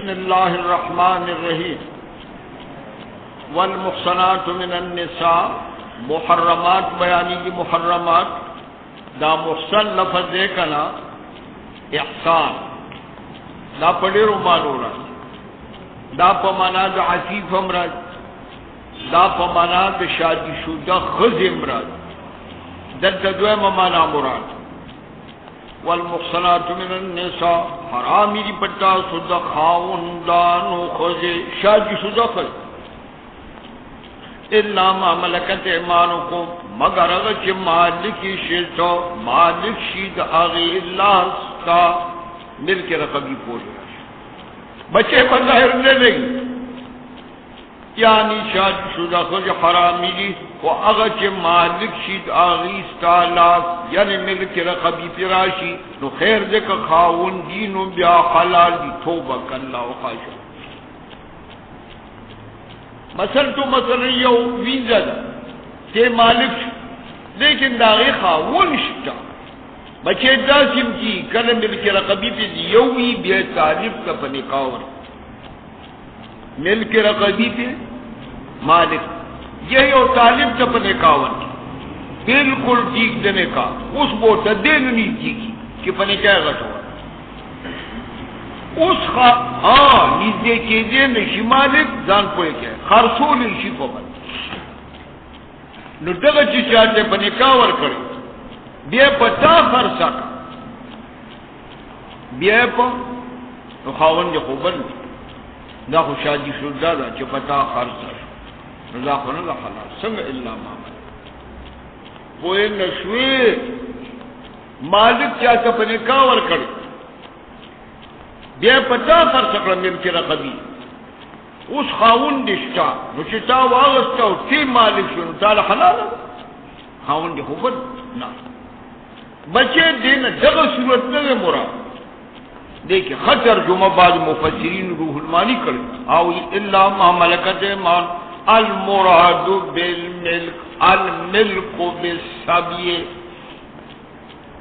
بسم اللہ الرحمن الرحیم والمحصنات من النساء محرمات بیانی کی محرمات دا محسن لفظ دے کنا احسان دا پڑی رومانو را دا پمانا دا عفیف امراج دا پمانا دا شادی شدہ خز امراج دلتا دوے ممانا مراد والمحصنات من النساء حرامی دی پتا صدا خاوندانو خزے شادی شدہ خز الا ما ملکت ایمانکم مگر اغچ مالکی شیطو مالک شید آغی اللہ ستا ملک رقبی پوری بچے پر ظاہر لے لیں یعنی شادی شدہ خز حرامی دی و اغچ مالک شید آغی ستا لاس یعنی ملک رقبی پراشی نو خیر دک خاون دینو بیا حلال دی توبہ کاللہ و خاشا مثل تو مثل یو وینزا دا تے مالک شد لیکن داغی خاون شتا بچے داسم کی کل ملک رقبی پی یوی بیا طالب کا پنکاور ملک رقبی پی مالک یہی اور طالب کا پنکاور بالکل ٹھیک دینے کا اس بوتا دین نہیں ٹھیکی کہ پنی کیا غٹو اس نزدے کے دے نشی مالک زان پوئے کیا خرسول نشی کو بند نٹگا چی چاہتے پنی کاور کرے بیا پتا خرسا کا بیا پا خاون جا خوبن دا خو شادی شدہ دا چی پتا خرسا رضا خوانا دا حلال سنگ اللہ ماما پوئے نشوے مالک چاہتا پنی کاور کرے بیا پتا پر سکڑا ملکی رقبی اس خاون دشتا نو چتا واغستا تی مالک شنو تالا حلال خاون دی خوبت نا بچے دینا جگہ صورت نگے مراد دیکھیں خطر جمعہ بعض مفسرین روح المانی کرے آوی اللہ ما ملکت ایمان المراد بالملک الملک بالسبیے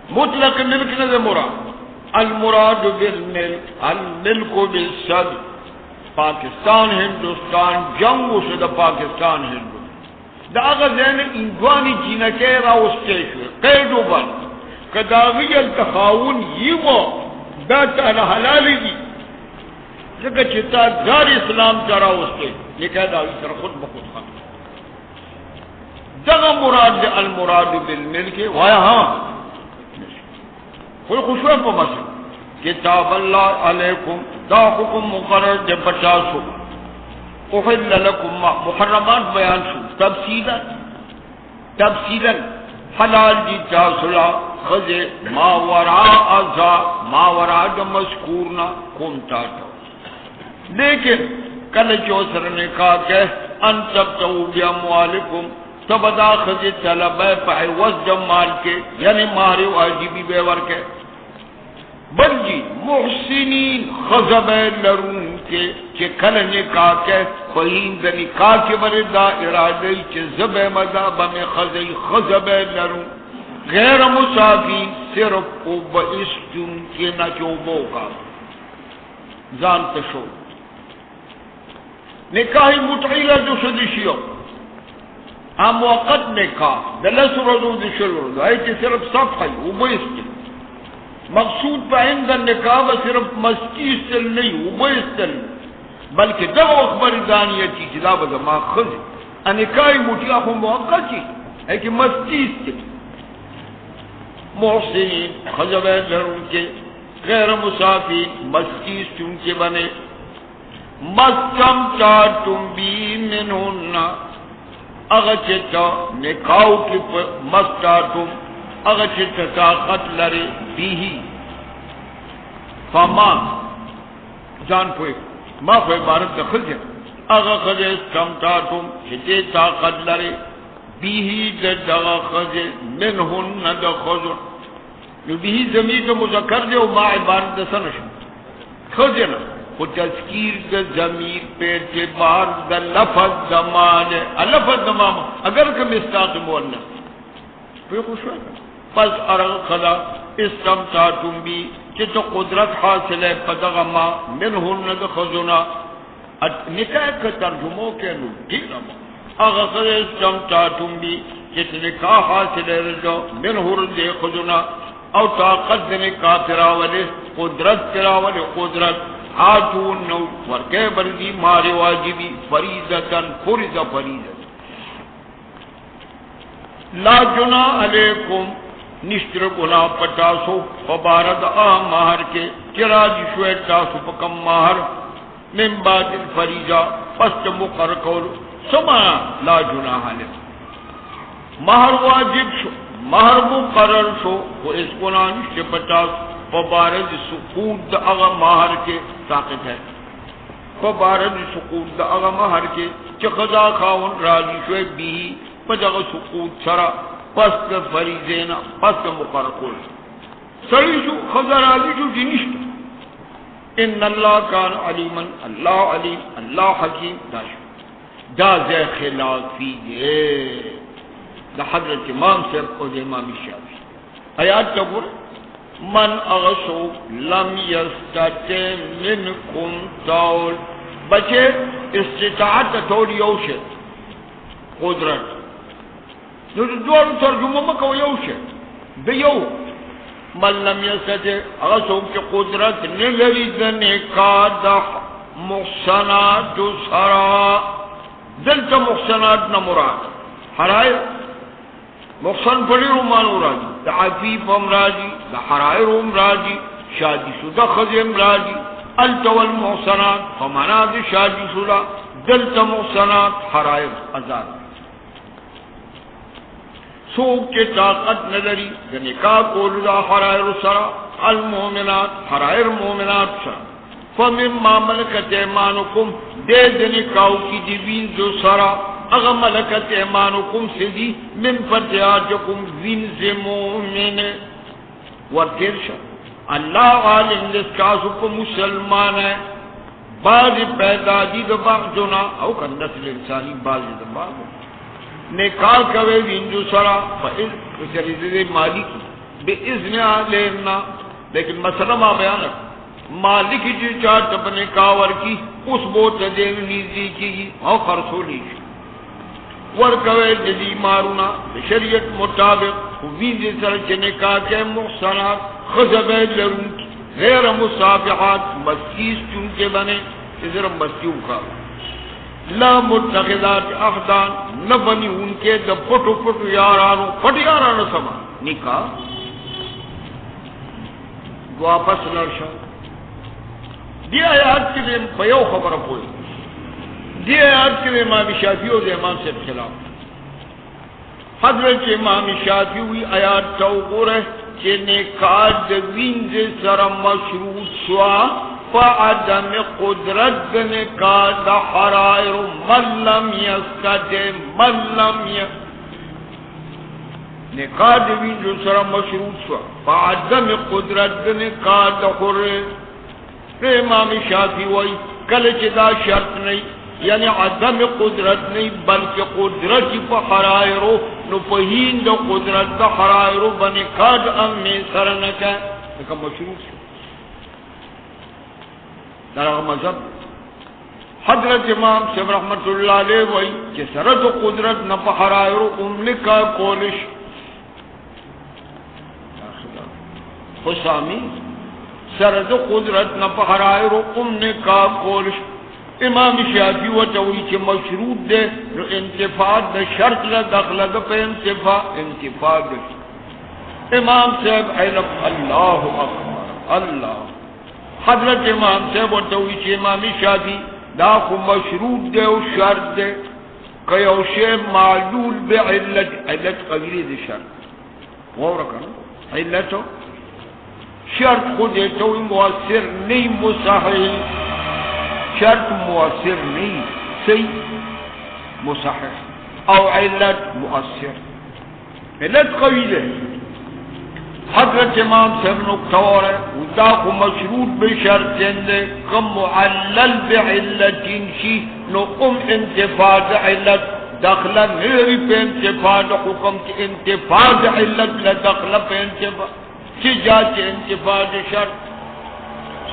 مطلق ملک نظر مراد المراد بالملک الملک بالسبی پاکستان ہندوستان جنگو سے دا پاکستان ہندوستان دا آغا زین اندوانی جینکے راوستے شوئے قیدو بند کداغی التخاون یمو دا تانا حلالی دی لکہ چتا دار اسلام ترا استے یہ کہہ دا اس طرح خود بخود خان دغا مراد دے المراد بالملک وایا ہاں کوئی خوشوے پا مسئلہ کتاب اللہ علیکم دا حکم مقرر دے بچاسو احل لکم محرمات بیان شو تفصیلا حلال دی تاسلا خزے ما وراء ازا ما وراء دا مذکورنا کم تاتا لیکن کل چوسر نے کہا کہ ان تبتو بی اموالکم تبدا خزی طلبہ پہی وز جمال کے یعنی مہری واجبی بیور کے بلجی محسنین خزب لرون کے چے کل نکاح کے فہین دا نکاح کے بردا ارادی چے زب مذہب میں خزی خزب لرون غیر مسافین صرف او بئستن کے نچوبوں کا زانت شو نکاحی متعیلہ جو سدشیو ہم وقت نکاح دلس رضو دشل رضو ہے کہ صرف صفحی او بئستن مقصود پہ اندر نکاح صرف مسکی استل نہیں او بئستن بلکہ دو اخبر دانیہ کی جلاب زمان خز انکاحی متعیلہ ہم موقع چی ہے کہ مسکی استل محسنین خزب ضرور کے غیر مسافین مسکی استن کے بنے مستمتعتم بی منہن اغچتا نکاو کی مستمتعتم اغچتا طاقت لرے بیہی فما جان پوئے ما پوئے عبارت دخل جائے اغخذ استمتعتم چتے طاقت لرے بیہی دغخذ منہن دخذ بیہی زمین کا مذکر دے و ما عبارت دسنش خذنا وہ تذکیر دا ضمیر پہ اعتبار دا لفظ زمان ہے لفظ زمان اگر کہ مستاق مؤنث پھر خوش ہوئے پس ارغ خدا استمتعتم بی کہ تو قدرت حاصل ہے پدغ ما منہن خزنا نکاح کا ترجموں کے ٹھیک ہے اگر چمچا تم بھی جس نکاح حاصل ہے جو منہن دے خزنا او طاقت نکاح پراولے قدرت پراولے قدرت آتون نو ورکے بردی مارے واجبی فریضتاً فرض فریضت لا جناح علیکم نشتر گناہ پٹاسو فبارد مہر کے چراج شویت تاسو پکم مہر من بعد الفریضہ پست مقرر کول سمانا لا جناح علیکم مہر واجب شو مہر مقرر شو وہ اس گناہ نشتر پٹاسو فبارد سقوط اغا مہر کے ساقط ہے فبارد سقوط اغا مہر کے چخدا خاون راضی شویت بھی پجغ سقوط سرا پست فریضینا پست مقرر کول سری شو خضر آلی شو جنشت ان اللہ کان علیما اللہ علیم اللہ حکیم داشو دا زی خلافی دے دا حضرت امام صاحب اور امام شافعی آیات تقول من اغسو لم یستطع منکم طول بچے استطاعت طول یوشے قدرت نو دوار ترجمه مکو یوشه بیو من لم یستطع اغسو کی قدرت نلرید نکاد محسنات سرا دلتا محسنات نمراد حرائر محسن پڑی رومان راجی دا عفیف امراجی دا حرائر امراجی شادی شدہ خز امراجی التو المحسنات فمنا دا شادی شدہ دلتا محسنات حرائر ازاد سوک کے طاقت نظری نکاح کول دا حرائر سرا المومنات حرائر مومنات سرا فمما ملکت ایمانکم دے نکاح کی دیوین جو سرا اغا ملکت ایمانکم سیدی من فتیاتکم وینز مومن ورکر شا اللہ عالم دسکاسو کو مسلمان ہے بعض پیدا دی دباغ جنا او کن نسل انسانی بعض دباغ نکاح کوئے وینجو سرا فإذن مالکی بے اذن آلینا لیکن مسئلہ ما بیانک مالکی جو چاہتا پر نکاح ورکی اس بوت دین نیزی کی او خرسولی ورکوئے جدی مارونا شریعت مطابق وینجی سر کے نکاح کے محسنات خزبے لرون کی غیر مصافحات مسکیس چونکے بنے ازر مسکیوں کا لا متخذات اخدان نہ بنی ان کے دا پٹو پٹو یارانو پٹ یارانو سما نکاح واپس نرشا دی آیات کے لئے بیو خبر پوئی دی آیات کے لئے امام شافعی و امام سے خلاف حضرت امام شافعی ہوئی آیات تو گورے کہ نکاح دوینز سر مشروط سوا فعدم قدرت نکاح دا حرائر من لم یستطع من لم نکاح دوینز سر مشروط سوا فعدم قدرت نکاح دا حرائر امام شافعی ہوئی کلچ دا شرط نہیں یعنی عدم قدرت نہیں بلکہ قدرت پا حرائرو نو پہین دا قدرت دا حرائرو بنکاح دا امی سرنکا نکاح مشروط سوا در مذہب حضرت امام صاحب رحمت اللہ علیہ وئی کہ سرد قدرت نہ حرائر املکا کولش حسامی سرد قدرت نہ حرائر املکا کولش امام شافعی و توئی کہ مشروط دے نو انتفاع دے شرط لدخل پہ انتفاع دے امام صاحب علم اللہ اکبر اللہ حضرت امام صاحب ورتوی چې امام شافعی دا خو مشروط دی او شرط دی که یو شی معلول بعلت علت قویه دی شرط وورکه علتو شرط خود توی مؤثر نی مصحح شرط مؤثر نی سی مصحح او علت مؤثر علت قویه حضرت امام صاحب نکتور ہے دا کو مشروط بشرط دے کم معلل بعلت شی نو انتفاع علت دخل نیری پہ انتفاع حکم کی انتفاع علت لدخل پہ انتفاع چی جا چی انتفاع شرط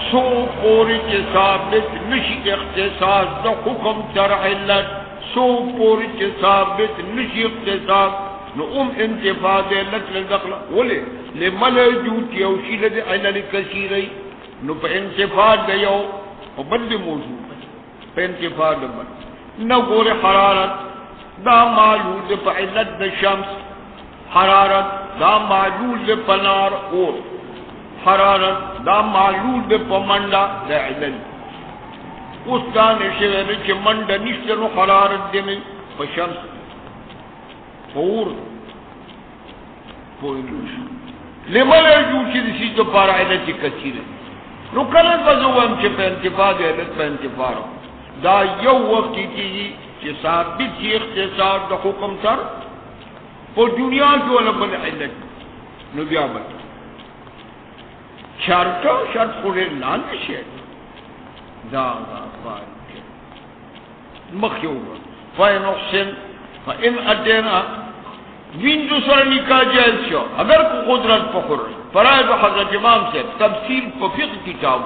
سو پوری کے ثابت نشی اختصاص دا حکم تر علت سو پوری کے ثابت نشی اختصاص نو انتفاع دے علت لدخل ولی لمل جوتی او شیلد علل کثیری نو پا انتفاع دے یو و بند موضوع پا انتفاع دے بند نو گور حرارت دا معلول دے پا علت دا شمس حرارت دا معلول دے پا نار اور حرارت دا معلول دے پا منڈا دا علل اس دانے شوئے چھ منڈا نشتنو حرارت دے میں پا شمس اور پوئنوش لمن جوشی دسی تو پارا علت کثیر نو کلت بزوام چھ پہ انتفاع دے علت پہ انتفاع دا یو وقتی چیزی چھ ثابت چھ اختصار دا حکم سر پو دنیا کی والا بل علت نو بیا بل شرط خورے لان شید دا فائن مخیوبا فائن احسن فإن ادینا وین جو سر نکاح جائز شو اگر کو قدرت پخور فرائض حضرت امام سے تفصیل پا فقہ کتاب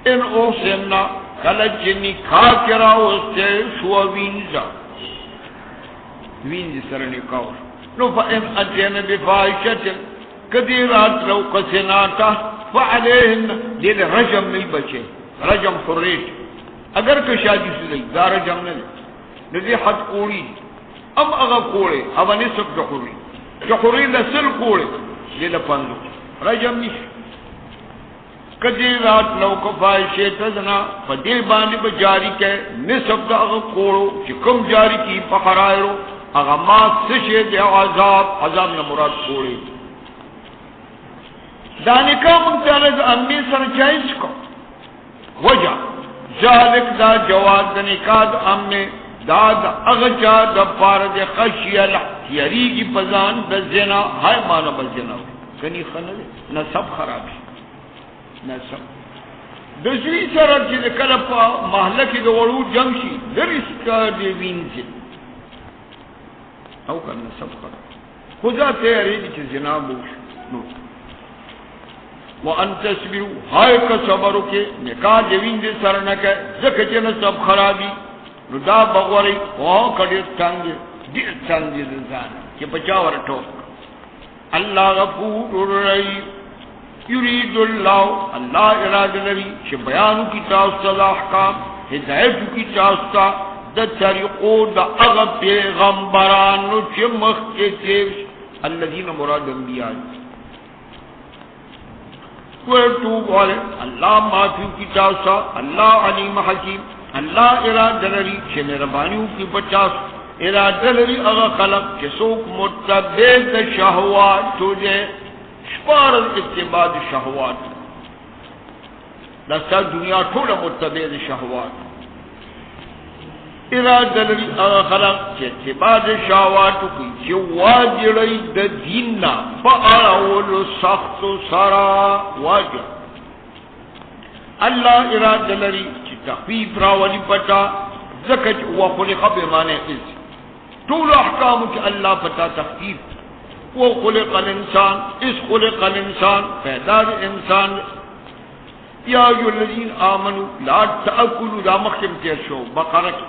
ان احسننا کلچ نکاح کرا ہوستے شو وینزا وینز سر نکاح نو فإن ادینا بفائشت کدیرات لو قسناتا فعلیہن دیل رجم نہیں بچے رجم خریش اگر کہ شادی سے لئی دا رجم نہیں ندی حد کوڑی ام اغا کوڑے اب نصف جخوری جخوری لسل کوڑے دیل پندو رجم نیش کدیرات لو کفائشی تزنا فدیل بانی بجاری کے نصف دا اغا کوڑو چکم جاری کی پخرائرو اغا مات سشے دے عذاب نمراد کوڑے دانکا منتعرض امی سر جائز کو وجہ ذالک دا جواز دنکاد امی داد اغجا دا پارد خشی الاحتیاری کی پزان دا زنا ہائی مانا بزنا کنی خنده نصب خراب شی نصب دوسری سرد چیز کلپا محلکی دا ورو جنگ شی در اسکا دیوین سے او کن نصب خراب خدا تیاری دی چیز زنا بوش نو وَأَن تَسْبِرُوا ہائے کا صبرو کے نکاح جوین دے سر نکے زکچے نصب خرابی نو دا بغوری وہاں کڑیر تانگی دیر تانگی دزانا کہ بچاور ٹوک اللہ غفور رحیم یرید اللہ اراد نبی چھ بیانو کی تاستا دا احکام ہدایتو کی تاستا دا طریقو دا اغب پیغمبرانو چھ مخ کے تیوش الذین مراد انبیاء توب والے اللہ معافی کی تاسا اللہ علیم حکیم اللہ اراد دلری چھ مہربانیوں کی بچاس اراد دلری اغا خلق چھ سوک متبید شہوات تو جے شپارد اتباد شہوات لسا دنیا تھوڑا متبید شہوات اراد دلری اغا خلق چھ اتباد شہوات کی چھ واجڑی دا دیننا فاول سخت سرا واجر اللہ اراد دلری چھ تخفیف راولی پتا زکج وخلق بمانے از طول احکام چھ اللہ پتا تخفیف وخلق الانسان اس خلق الانسان پیدار انسان یا ایو الذین آمنوا لا تأکلوا دا مخیم تیر شو بقرک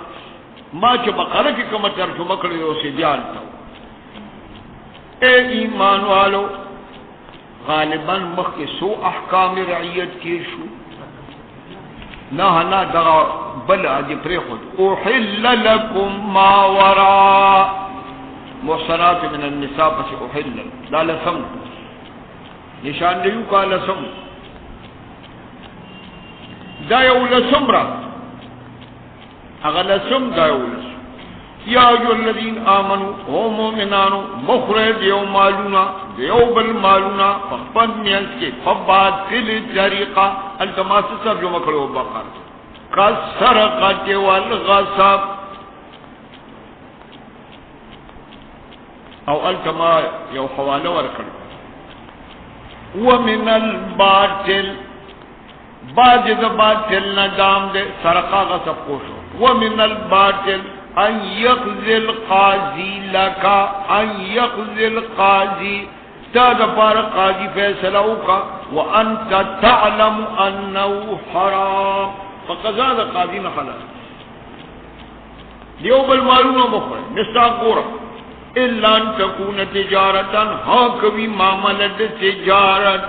ما چھ بقرہ کی کم ترجمہ کرے اسے بیان تھا اے ایمان والو غالباً مخ کے سو احکام رعیت کی شو نہ دغا بل آدی پری خود احل لکم ما وراء محصنات من النساء پس احل لا لسم نشان دیو کا لسم دا یو لسم را اغلسم داولس یا ایو الذین آمنوا او مومنانو مخرج دیو مالونا دیو بل مالونا فخبن نیانس کے فباد قل طریقہ التماس سر جو مکڑو بقر کسرقت والغصب او التما یو حوالہ ورکڑ ومن الباطل باجد باطل ندام دے سرقا غصب کوشو ومن الباطل ان یخزی القاضی لکا ان یخزی القاضی تا دپار قاضی فیصلہ کا وانت تعلم انه حرام فقضا دا قاضی نہ خلاص دیو بل معلوم مخرج مستاق گورا الا ان تكون تجارتا ہاں کبھی معاملت تجارت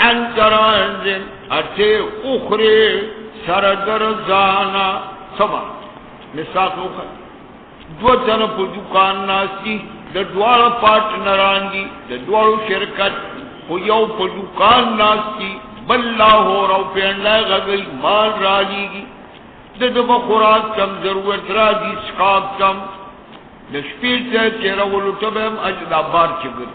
ان ترازن اتے اخرے سردر زانا سبا مستاق مخرج دو تن پر دکان ناستی دا دوار پارٹنران دی دا دوار شرکت کو یو پر دکان ناستی بلا ہو رو پین لائے غگئی مال را لیگی دا دبا خوراک کم ضرورت را دی سکاک کم دا شپیل تے چیرا ولو تبیم اجدا بار چگر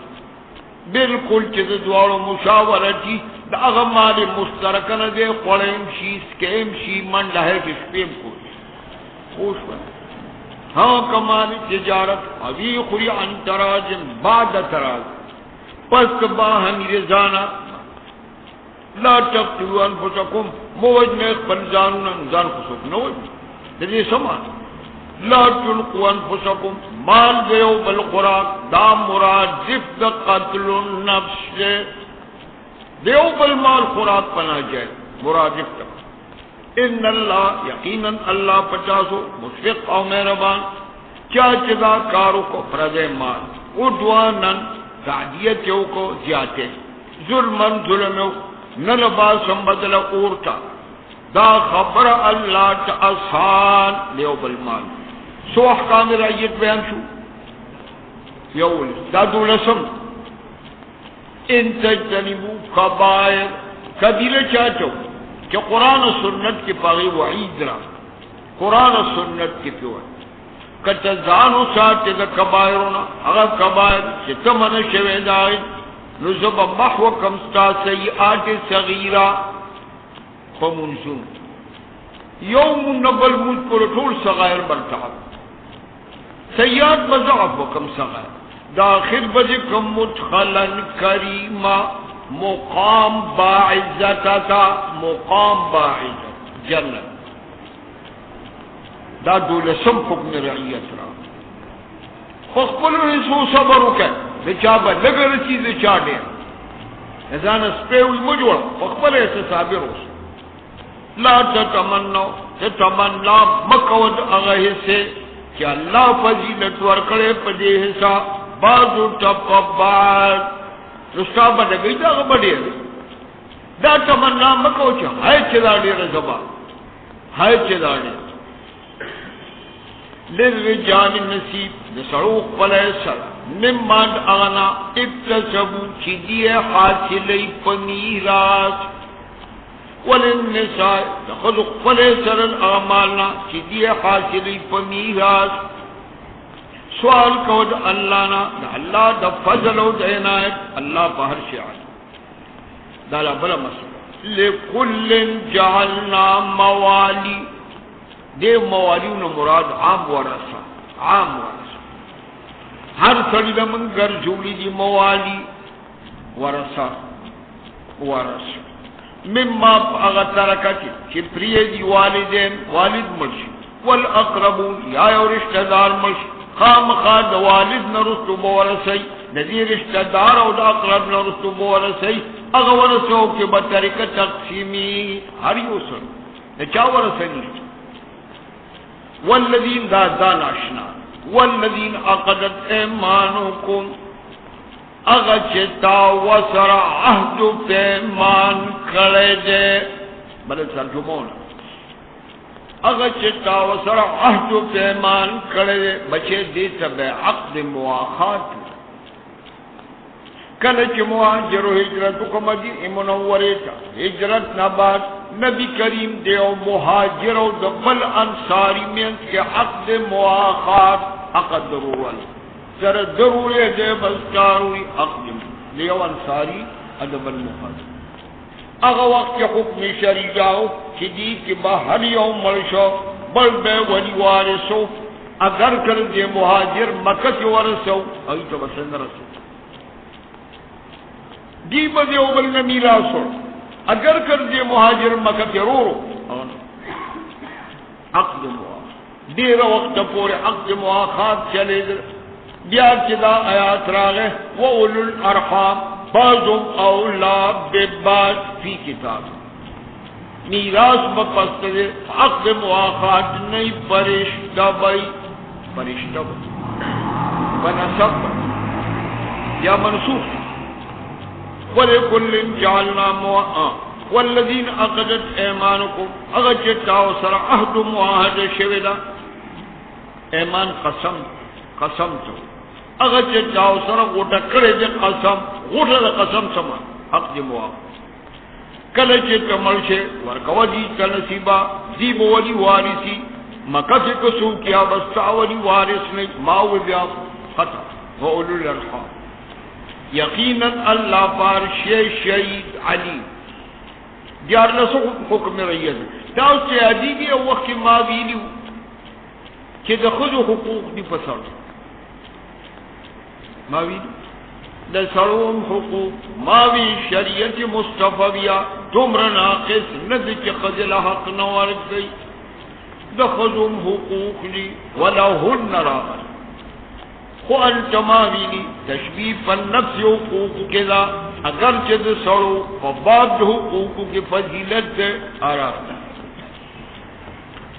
بلکل چیز دوارو مشاورتی دا اغمال مسترکن دے قرم شی سکیم شی من لہے کے شپیم کو خوش بنا ہاں کمال تجارت ابھی خوری عن تراجم بعد تراج پس باہم رزانا لا تقتلوا انفسکم موجنے پنزانون انزان خسوک نوج دلی سمان لا تلقوا انفسکم مال دیو بالقراق دا مراد زفت قتل النفس دیو بالمال خراق پنا جائے مراد زفت ان اللہ یقینا اللہ پچاسو مشفق او مہربان کیا چدا کارو کو فرد مال ادوانن تعدیتیو کو زیادے ظلمن ظلمو نلبا سنبدل اورتا دا خبر اللہ تا آسان لیو بالمال سو احکام رائیت بیان شو یول دا دولسم ان تجتنبو کبائر کبیل چاچو کہ قرآن و سنت کی پاغی وعید را قرآن و سنت کی پیوہ کتا زانو ساتے دا کبائرونا اگر کبائر چتا من شوید آئید نزب محو کمستا سیئات صغیرہ فمنزون یوم نبل موت پر طول صغیر برتاب سیئات بضعف وکم صغیر داخل بجکم مدخلا کریما مقام باعزتا تا مقام باعزت جنت دا دولسم حکم رعیت را فقبل رسو صبرو کہ بچابا لگر چیز چاڑے ازان سپیوی مجوڑ فقبل ایسا صابر ہو لا تتمنو تتمنا مکود اغیہ سے کہ اللہ فضیلت ورکڑے پدے حصہ بازو تپبار رستا بڑھے گئی دا بڑھے دا تمنا مکو چا ہائے چداڑے رزبا ہائے چداڑے للرجال نصیب نسعوق فلیسر ممان اغنا اکتسبو چی دیئے حاصلی پمیراس وللنساء نخذق فلیسر الاغمالنا چی دیئے حاصلی پمیراس سوال کود اللہ نا دا اللہ دا فضل و دینایت اللہ پہر شعال دا لا بلا مسئلہ لکل جعلنا موالی دے موالیون مراد عام ورسا عام ورسا ہر سڑی من گر جولی دی موالی ورسا ورسا مما اغترکتی چی پریے دی والدین والد مرشی والاقربون یا رشتہ دار مرشی خام خاد والد نرستو بورسی ندی رشتہ دار او دا اقرب نرستو بورسی اغورسو کی بطرک تقسیمی ہر یوسر نچا ورسنی والذین دان اشنا والذین عقدت ایمانکم اغچتا وسر عہد پیمان کھڑے دے بلد ترجمون اغچتا وسر عہد پیمان کھڑے دے بچے دیتا بے عقد مواخات کلچ مہاجر و ہجرت کو مدینہ منورے تا ہجرت نبات نبی کریم دیو مہاجر و دبل انصاری میں کے عقد مواخات عقد ضرورت سر ضرورے دے بستاروی عقد دیو انصاری ادب المحاجر اگا وقت کے حکم شریع جاؤ چیدی کی باہر یوم مرشو بل بے ولی وارسو اگر کر دے مہاجر مکہ کی ورسو اوی تو بسند رسو دی بدے اوبل نمیلا سو اگر کر دے مہاجر مکہ کے رو عقد مواخات دیر وقت پورے عقد مواخات چلے در بیا چدا آیات راغے وَأُولُو الْأَرْحَامِ بعضهم اولا ببعض فی کتاب میراث بپستر حق مواخات نہیں فرشتہ بھائی بنسب یا منسوخ وَلِكُلٍّ جَعَلْنَا وَالَّذِينَ عَقَدَتْ أَيْمَانُكُمْ اگر چتاو سر عہد معاہد شویدہ ایمان قسم تو اگر چتاو سر غوٹا کرے دے قسم غوٹا دا قسم سما حق دی معاہد کل چت مرشے ورکو دیتا نصیبہ دیب ولی وارثی مکف کسو کیا بستا ولی وارث نہیں ماو بیا خطا وَأُولُو الْأَرْحَامِ یقیناً اللہ پار شہید علیم دیار لسو حکم رئیت تاو سے عدیبی او وقت ما ویلیو کہ دخل حقوق دی پسر ما ویلیو لسرون حقوق ماوی شریعت مصطفیہ تمر ناقص نزد خزل حق نوارد گئی دخلهم حقوق لی ولہن راغل خو انتماوینی تشبیح فالنفس حقوق کے دا اگر چد سڑو فباد حقوق کی فضیلت دے آرام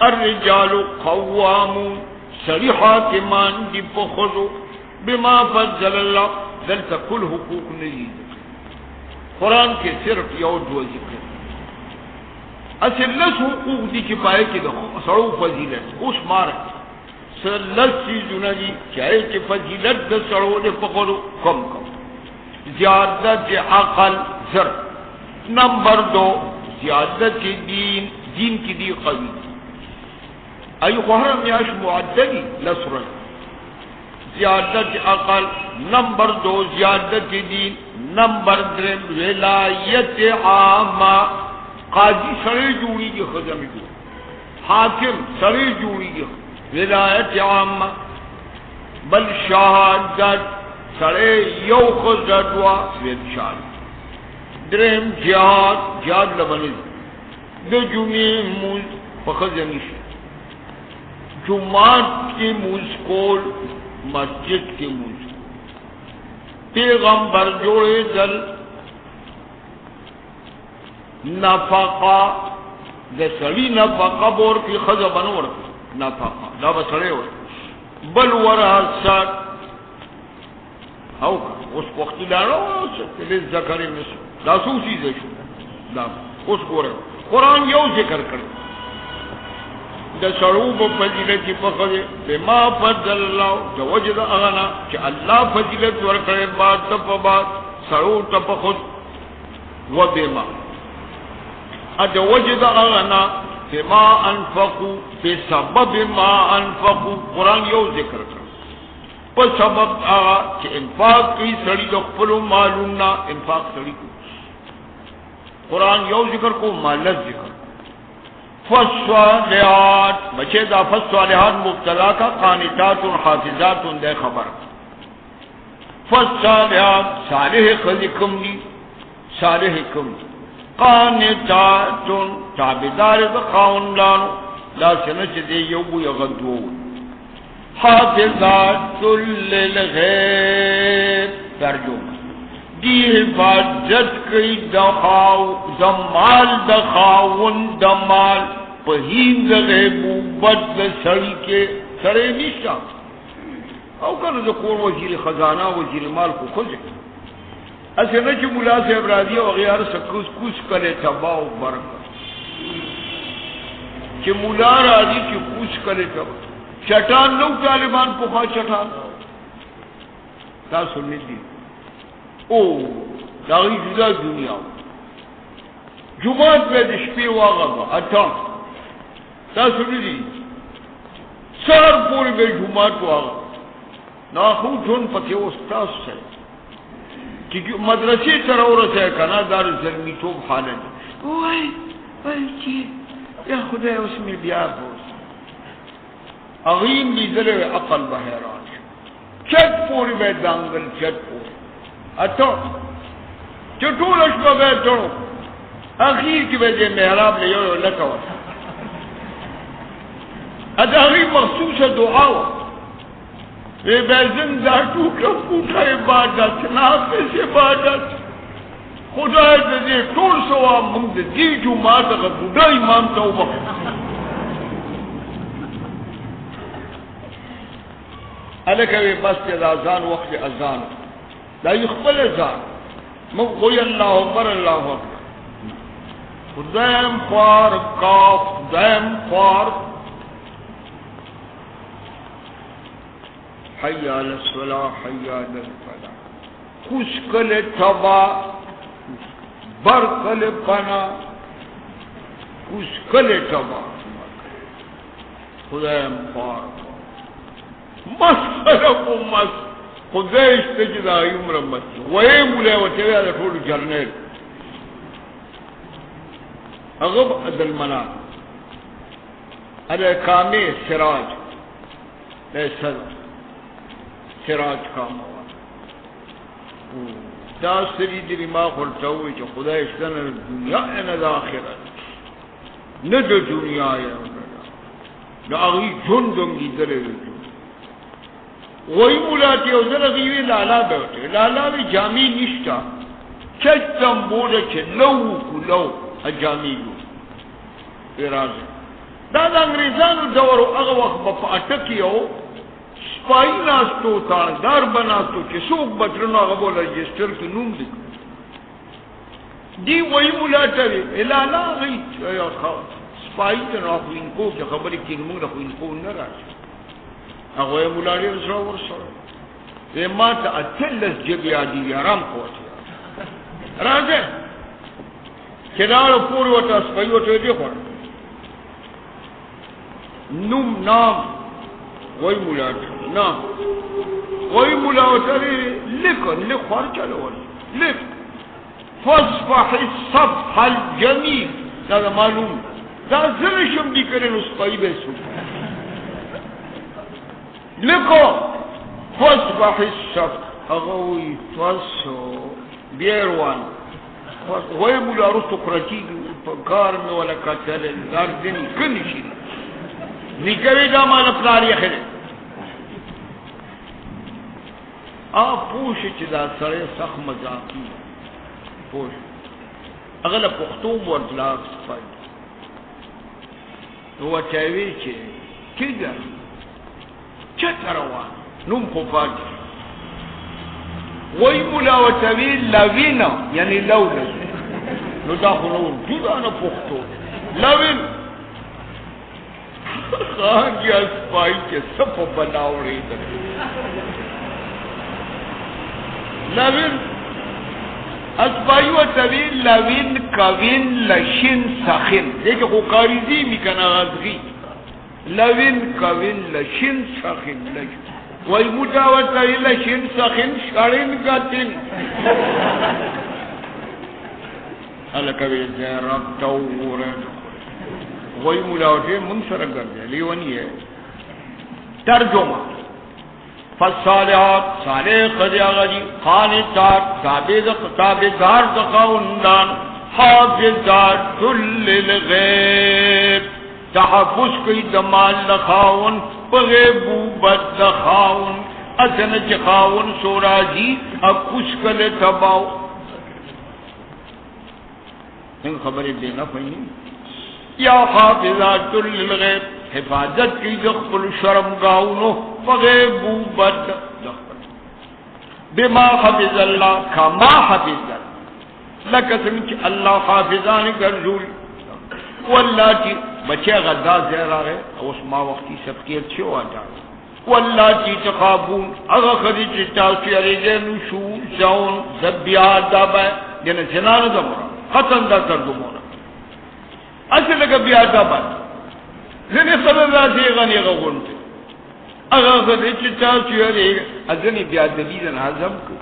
الرجال قوامون صریحات مان دی پخضو بما فضل اللہ دلتا کل حقوق نہیں قرآن کے صرف یو دو ذکر اصل لس حقوق دی چپائے کی دا سڑو فضیلت اس مارک لس چیزونا جی چاہے چی فضیلت دا سڑو دے پکڑو کم زیادت عقل زر نمبر 2 زیادت دین کی دی قوی ایو خواہر میاش معدلی لسرن زیادت عقل نمبر 2 زیادت دین نمبر 3 ولایت عامہ قاضی سڑے جوڑی کی خدم جو حاکم سڑے جوڑی کی ولایت عامہ بل شہادت سڑے یو خزدوا وید شاد درم جہاد لبنی دو جمعی موز فخزنیش جمعات کی موز کول مسجد کی موز پیغمبر جوڑے دل نفقہ دے سڑی نفقہ بور کی خزہ بنور نفقہ دا بسڑے ہوئے بل ورحسات او اس وقت دارو تلی ذکری مثل دا سو چیزے شو دا اس کو رہے قرآن یو ذکر کرے دا سروب فضیلتی پخدے بما فضل اللہ دا وجد اغنا کہ اللہ فضیلت ورکرے بعد تپ بعد سروب تپ خود و بما دا وجد اغنا بما انفقو بسبب ما انفقو قرآن یو ذکر کرے پر سبب آغا کہ انفاق کی سڑی دخپلو معلومنا انفاق سڑی کو قرآن یو ذکر کو مالت ذکر فالصالحات بچے دا فالصالحات مبتلا کا قانتات حافظات دے خبر فالصالحات صالح خلقم دی صالح کم قانتات تابدار دا خاندانو لا سنچ دے یوبو یغدو حافظات للغیب ترجمہ دی حفاظت کی دمال دخاون دمال پہین غیبوبت سڑی کے سڑے نشا او کنا ذکور وزیر خزانہ وزیر مال کو کھوجے ایسے نہ کہ ملا سے ابرادیہ وغیرہ سے کچھ کرے تباہ و برکت کہ ملا راضی کی کچھ کرے تباہ چٹان نو طالبان پخوا چٹان تا سنی دی او داغی جدا دنیا جماعت میں دشپی واغا با اتان تا سنی دی سار پوری بے جماعت واغا ناخو جن پتی استاس سے کہ مدرسی ترورت ہے کنا دار ظلمی توب حالت اوائے چی یا خدا اس میں بیار بوز اغیم دی دلے عقل بحیران چٹ پوری بے دانگل چٹ پوری اتو چٹول اشبا بے تڑو اخیر کی وجہ محراب لے یو لکو اد اغیم مخصوص دعاو اے بیزن دا ټوکه پوټه عبادت ناقص عبادت خدای دې ټول سوا موږ دې جمعه ته بوډا امام ته وبخښه الکه بس چې اذان وخت اذان دا یخبل اذان موږ وی الله اکبر الله اکبر خدایم خوار کاف خدایم خوار حی علی الصلاة حی علی الفلاح خوش کل تبا بر کل پنا خوش کل تبا خدایم خوار مسلکو مس خدایش تجدا عمر مس وی مولا وتویا د ټول جرنیل اغب عدل منا الکامی سراج لیسل سراج کاموا دا سری دی ما خلطوی چه خدایش دن دنیا این دا آخرت ند دنیا این دا اغی جندم گی دل جن وی مولاتی او دل اغیوی لالا بیوٹے لالا بی جامی نشتا چچم بودا چه لو کو لو اجامی لو ارازه دا دا انگریزانو دورو اغا وقت بپا اٹکیو سپائی ناستو تاندار بناستو چه سوک بطرنو اغا بولا رجسٹر کی نوم دکو دی وی ملاتوی الالا غیت سپائی تنو اخو انکو چه خبری کنمون اخو انکو نراج اغا وی ملاتی رسول ورسول وی ما تا اتلس جبی آدی آرام قوتی رازه چدارو پوری وطا سپائی وطا دی خور نم نام وی ملاتی نام وی ملاتی لکن لخوار چلو لک فصفح الصفح الجمیل دا معلوم دا زرشم دی کرن اسپائی بیسو لکو فصفح الصفح اغوی فصو بیروان وی مولا رستو قرچی کار میں والا کتل دار دن کنشی نکوی دا مالا پلاری خیلی آپ پوشی چی دا سرے سخ مزاقی پوش اغلا پختوم وردلاک سپائی نو چاوی چی کی گر چت روان نوم خوفاج وی مولا و چاوی لوینا یعنی لو لزی نو دا خنور جدانا پختو لوین خان گیا سپائی کے سپ بناو رہی در لوین اسپائی و طویل لوین کوین لشن سخن دیکھو خو قاریزی میکن آغازگی لوین کوین لشن سخن لشن وی موٹا و طویل لشن سخن شرین گتن الکوی زیرب تورن وی ملاوٹے منصر کر دیا لیونی ہے ترجمہ فالصالحات صالح قدیا غدی قانتات تابدار دخاوندان حافظات للغیب تحفظ کی دمال لخاون بغیبوبت دخاون اتن چخاون سوراجی اب کچھ کل تباو ان خبری دینا پہنی یا حافظات للغیب حفاظت کی دخل شرم گاؤنو فغیبوبت دخل بما حفظ اللہ کما حفظ اللہ لکسن کی اللہ حافظان گرزول واللہ کی بچے غدا زیر آگئے اس ما وقتی سب کی اچھے ہوا جاگا واللہ کی تخابون اگا خدیچ تاسی علیہ نشو زون زبیات دابائے جنہ زنان دمرا ختم دا تردمونا اصل لگا بیات دابائے زنی خبر راتی غنی غونتے اگا خدیچ تاسی علیہ ازنی بیات دلیدن حضم کو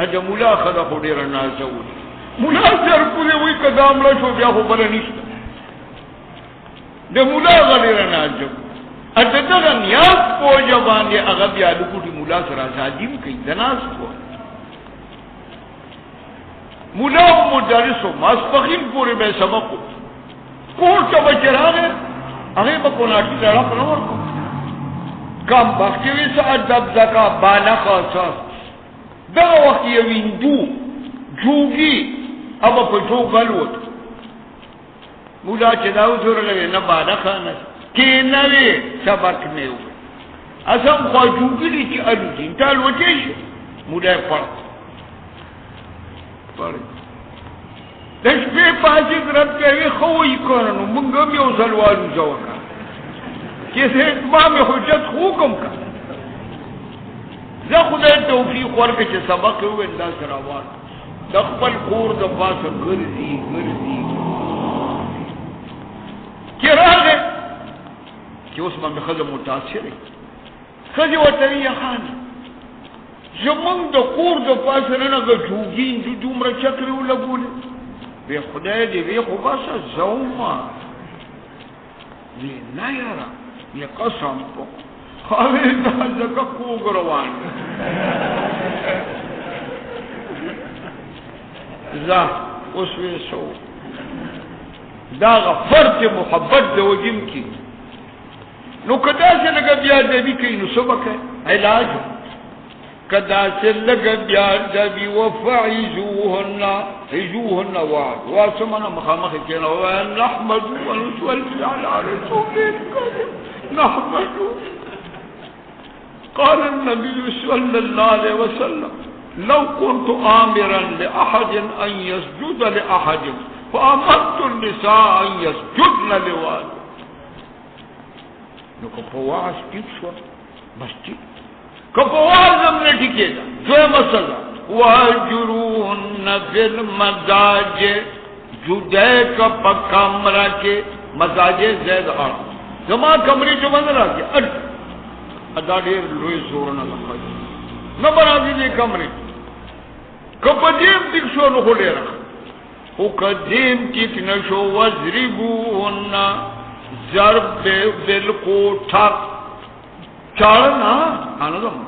اجا مولا خدا خودی رنا زولی مولا سر کدے وی قدام لشو بیا خو بلا نشتا دے مولا غلی رنا زولی اجا دغا نیاز پو جبان دے اگا بیا لکوٹی مولا سر آزادیم کئی دناز کو مولا مدرسو ماسپخین پورے بے سبقو کور چا بچر آگے اگے با کناٹی لڑا پنور کو کم بختی وی سا ادب زکا بالا خاصا دا وقت یوین دو جوگی ابا پا جو غلوت مولا چه داو زور لگه نا بالا خانه که نوی سبک نیو اصلا خواه جوگی لی چه الو دین تا الوتیش مولا پرد دش پی پاسی رب کهوی خوی کننو منگم یو سلوالو زوکا کسی اتمام حجت خوکم کا زا خدای توفیق ورکا چه سبق ہوئے اللہ سراوان دخبل خور دفاس گرزی کی راگے کہ اس میں خضر متاثر ہے خضر وطنی خان زمان دا خور دفاس رنگا جوگین جو دومرا چکری ہو لگولی بے خدای دی بے خوباسا زوما یہ نیارا یہ قسم کو خواهی دا زکا خوگ روان زا اس وی سو دا غفرت محبت دو جم کی نو کدا سے لگا بیا دبی کئی نو سبک ہے علاج کدا سے لگا بیا دبی وفعیزوهن عیزوهن وعد واسمنا مخامخ کینا وان نحمد ونسولی علی رسول الكریم نحمد قال النبي صلى الله عليه وسلم لو كنت آمرا لأحد أن يسجد لأحد فأمرت النساء أن يسجدن لوالد نو کپواز ٹھیک شو بس ٹھیک کپواز ہم نے ٹھیکے دا جو مسئلہ وَاجْرُوهُنَّ فِي الْمَزَاجِ جدے کا کمرہ کے مزاج زید آڑ جمع کمری جو بند رہا کہ ادا دیر لوئی زورنا لکھا نہ بنا دیدے کمری کپدیم تک شو نکو لے رکھا او قدیم تک نشو وَزْرِبُوهُنَّ ضرب دل کو ٹھاک چارنا آنا دم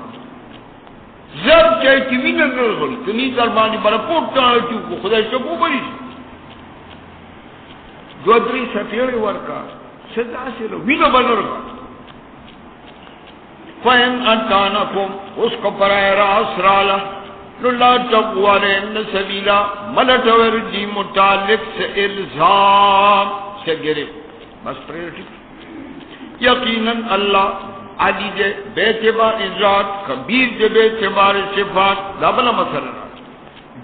ضرب چاہی تیوی نگر گلی تنی دربانی برا پوٹانا چوکو خدای چکو بری دو دری سفیر ورکا صدا سے لو وینو بنرگا فَإِنْ أَتَانَكُمْ اس کو برائے راس رالا لُلَّا تَقْوَالِنَّ سَبِيلًا ملٹ ورجی متعلق سے الزام سے گرے بس پریٹی یقیناً اللہ علی دے بے اعتبار ذات کبیر دے بے اعتبار صفات دابلا مسئلہ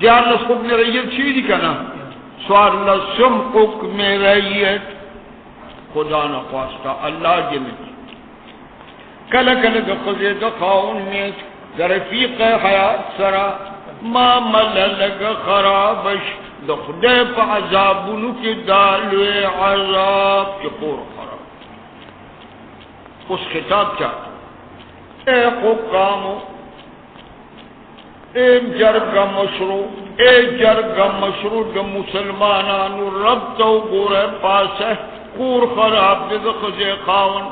دیار لس حکم رئیت چیز دی کنا سوار لسم حکم رئیت خدا نخواستہ اللہ جنت کل کل دقضی دخاون میت درفیق حیات سرا ما مللگ خرابش دخدے پا عذابنو کی دالوے عذاب کی پور خراب اس خطاب چاہتا اے حکامو اے جرگا مشروع اے جرگا مشروع دا مسلمانانو رب تو گورے پاسے پور خراب دے دخضی خاون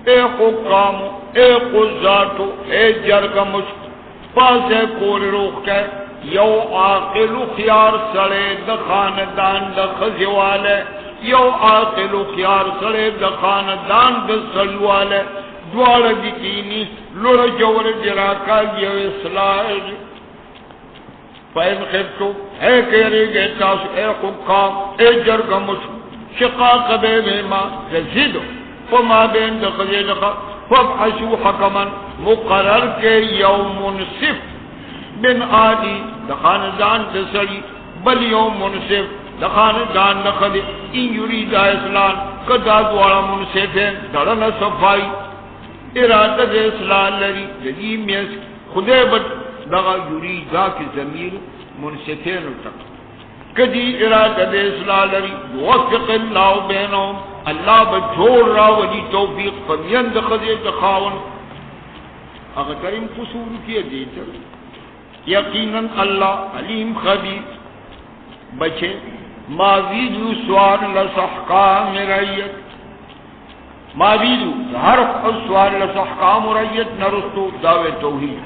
اے حکامو اے قضاتو اے جرگا مشروع پاسے پور روخ کے یو عاقل خیار سڑے دا خاندان دا خزیوالے یو عاقل خیار سڑے دا خاندان دا سلوالے دوار دکینی لڑ جور جراکا یو اصلاح فائن خبتو اے کہرے گے تاسو اے حکام اے جرگا مشو شقاق بے بیما جزیدو فما بین دا خزیدخا فابحثو حکما مقرر کے یوم منصف بن آدی دخاندان تسری بل یوم منصف دخاندان نخلی این یرید اسلام کدا دوارا منصفین درن صفائی ارادت اسلام لری جدیم یس خدے بٹ دغا یریدہ کی ضمیر منصفین تک کدی ارادت اسلام لری وفق اللہ بینہم اللہ بجھوڑ را ولی توفیق فمیند خدے دخاون اگر کریم قصور کیا دیتا یقیناً اللہ علیم خبیر بچے ماویدو سوار لسحکام رعیت ماویدو حرف سوار لسحکام رعیت نرستو دعوے توحید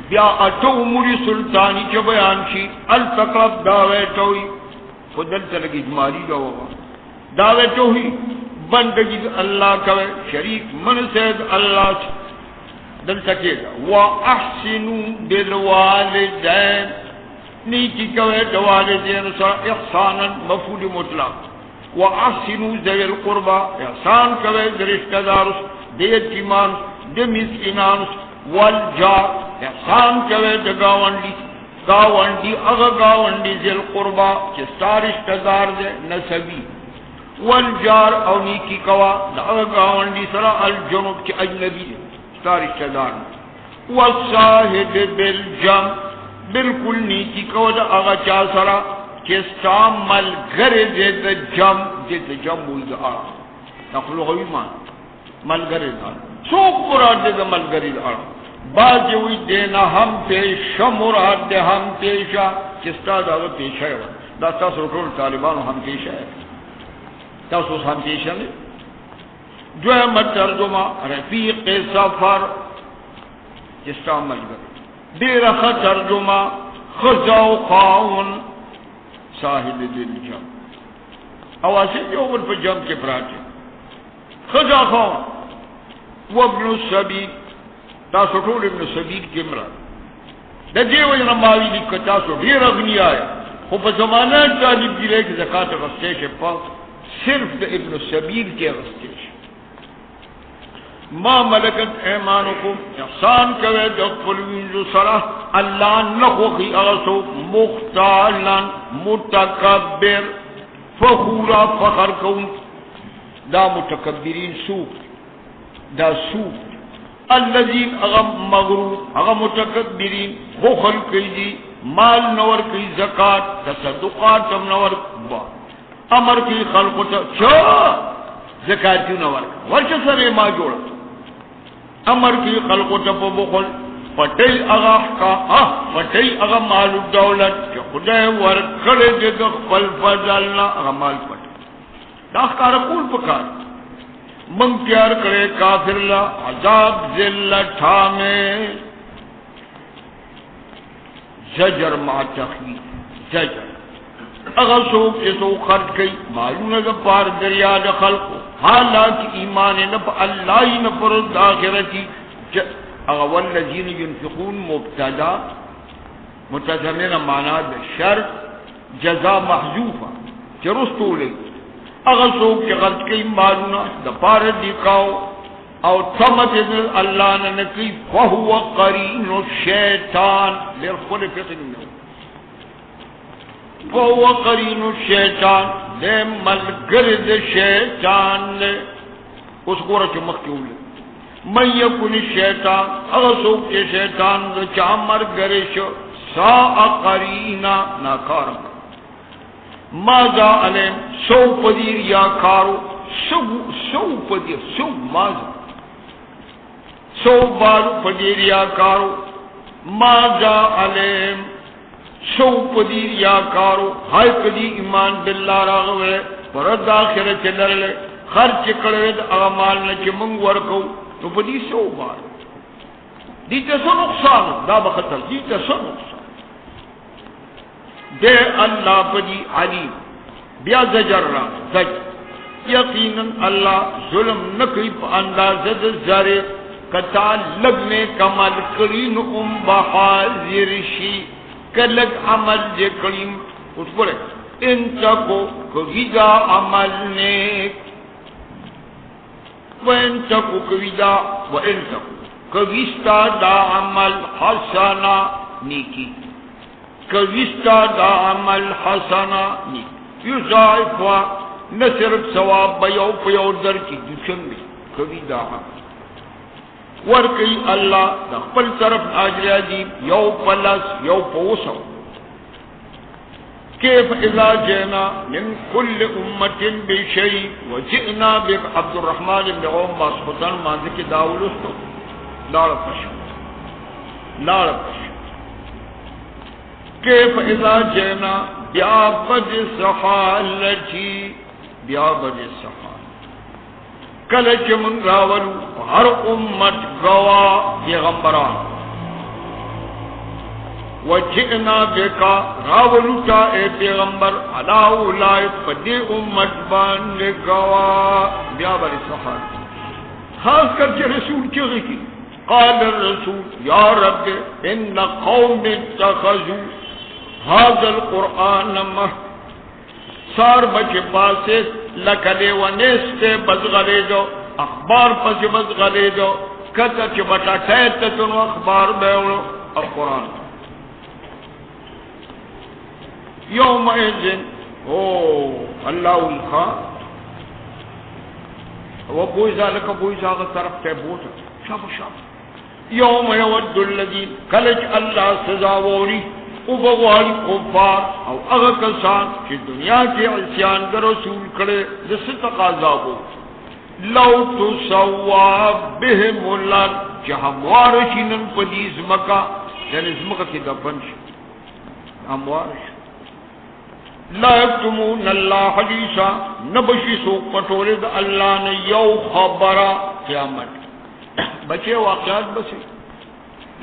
بیا اتو اموری سلطانی چا بیان شی التقرب دعوے توحید خودل تلگی جمالی دعوے توحید بندگی اللہ کوي شریک من سید اللہ دل تکیگا وَأَحْسِنُوا بِالْوَالِدَيْنِ نیکی کوي د والدین سره احسانا مفعول مطلق وَأَحْسِنُوا ذَوِي الْقُرْبَى احسان کوي د رشتہ دار د یتیمان د مسکینان والجار احسان کوي د گاونډي هغه گاونډي ذل قربا چې ستا رشتہ دار دی نسبی والجار او نیکی کوا د هغه گاونډي سره الجنوب چې اجنبی دی ستا رشتہ دار والصاحب بالجنب بالکل نیکی کوا د هغه چا سره چې ستا ملګری دی د جم وي د اړه تخلوغوي مان ملګری دا څوک مراد دی د ملګری د اړه بعض وی دینا ہم پیشا مراد دے ہم پیشا چستا دا پیشا ہے دا تاسو ټول طالبانو ہم پیشا ہے تاسو ہم پیشا لے جو ہے ترجمہ رفیق سفر چستا ملګری دیر خ ترجمہ خزا و خاون صاحب دل جم اواسی جو بل پر جم کے پراٹے خزا خاون وابن السبیل تاسو ټول ابن سبیل کې مراد د دې وجه ماوی لیک تاسو ډیر اغنی آیا خو په زمانہ طالب دی له زکات غسته شه په صرف د ابن سبیل کې غسته شه ما ملکت ایمانکم احسان کوي د خپل وینځو سره الله نه خوخي اوسو مختالا متکبر فخورا فخر کوم دا متکبرین سو دا سو الذين اغم مغرور اغم متکبرین بخل کی مال نور کی زکات تصدقات نور با امر کی خلق چا زکات نور ورچ سره ما جوړ امر کی خلق ته بخل پټي اغا کا پټي اغا مال دولت چې خدای ور کړې د خپل فضل نه اغا مال پټ دا کار کول پکار من پیار کرے کافر لا عذاب ذلت میں زجر ما تخویف زجر اگر سوک جسو خرد کئی معلوم ہے پار دریا خلق حالات ایمان نب اللہ نفر داخرتی اگر والذین ينفقون مبتدا متضمن معنی بشرط جزا محذوفہ چرستو لئی اگر سوک کے غلط کئی معلونا دا پار دکھاؤ او تمت اللہ نے نکی فہو قرین الشیطان لیر خود فقر میں فہو قرین الشیطان لے ملگرد شیطان لے اس کو رچ مخیول من یکن الشیطان اگر سوک کے شیطان دا چامر گرش سا قرینا ناکارم ماذا علم سو پدیر یا کارو سو پدیر سو ماذا سو بارو پدیر یا کارو ماذا علم سو پدیر یا کارو ہائی پدی ایمان باللہ راغوے پرد آخر چلر لے خرچ کڑوید اغمال نچے منگ ورکو تو پدی سو بارو دیتا سو نقصان دا بخطر دیتا سو نقصان دے اللہ پدی علیم بیا زجر را زجر یقیناً اللہ ظلم نکی پا اندازد زرے کتا لگنے کمال کرین بحاضر شی کلگ عمل جے کریم اس پڑے انتکو کویدہ عمل نیک وانتکو کویدہ وانتکو کویستا دا عمل حسنا نیکی کویستا دا عمل حسنا نیک یضاعفا نہ صرف ثواب بیو پیو در کی دشن میں کویدہ عمل ورکی اللہ دا خپل طرف اجر عظیم یو پلس یو پوسو کیف اذا جئنا من کل امت بشیء وجئنا بک عبد الرحمن بن عوف مسخطن ماذ کی داولستو لاڑ پش کیف اذا جئنا بیا بد سحالتی بیا بد سحال کلچ من راولو ہر امت گوا پیغمبران وجئنا بکا راولتا اے پیغمبر علا اولائے پدی امت باندے گوا بیا بری صحابہ خاص کر کے رسول کی غی قال الرسول یا رب ان قوم اتخذوا هذا القرآن سار بچے پاسے لکلے ونیستے بزغلے جو اخبار پس بزغلے جو کتا چی بٹا ٹیتتن اخبار بیولو القرآن یوم ایزن اللہ الخا وہ بوئزا لکا بوئزا آغا طرف تے بوتا شاب یوم یود الذین کلچ اللہ سزاوری ابوال کفار او اغا کسان چی دنیا کے عصیان در رسول کرے جس تقاضابو لو تسوا بهم الارض چی ہموارشینن پدیز مکا یعنی اس مکا کی دفن شی ہموارش لا یکتمون اللہ حدیثا نبشی سوک پٹولے دا اللہ نے یو خبرا قیامت بچے واقعات بسے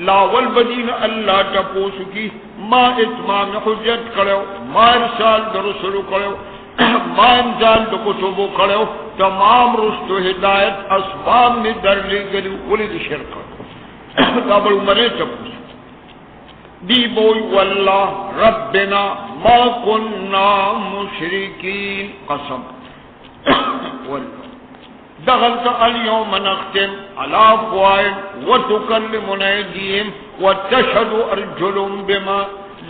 لاول بدین اللہ تپوسو کی ما اتمام حجت کرو ما ارسال در رسولو کرو ما انزال در کتبو کرو تمام رشت و ہدایت اسباب میں در لے گلی ولد شرک قابل عمرے تپوسو دی بوئی واللہ ربنا ما کننا مشرکین قسم واللہ دخلت اليوم نختم على افواههم وتكلمنا ايديهم وتشهد ارجلهم بما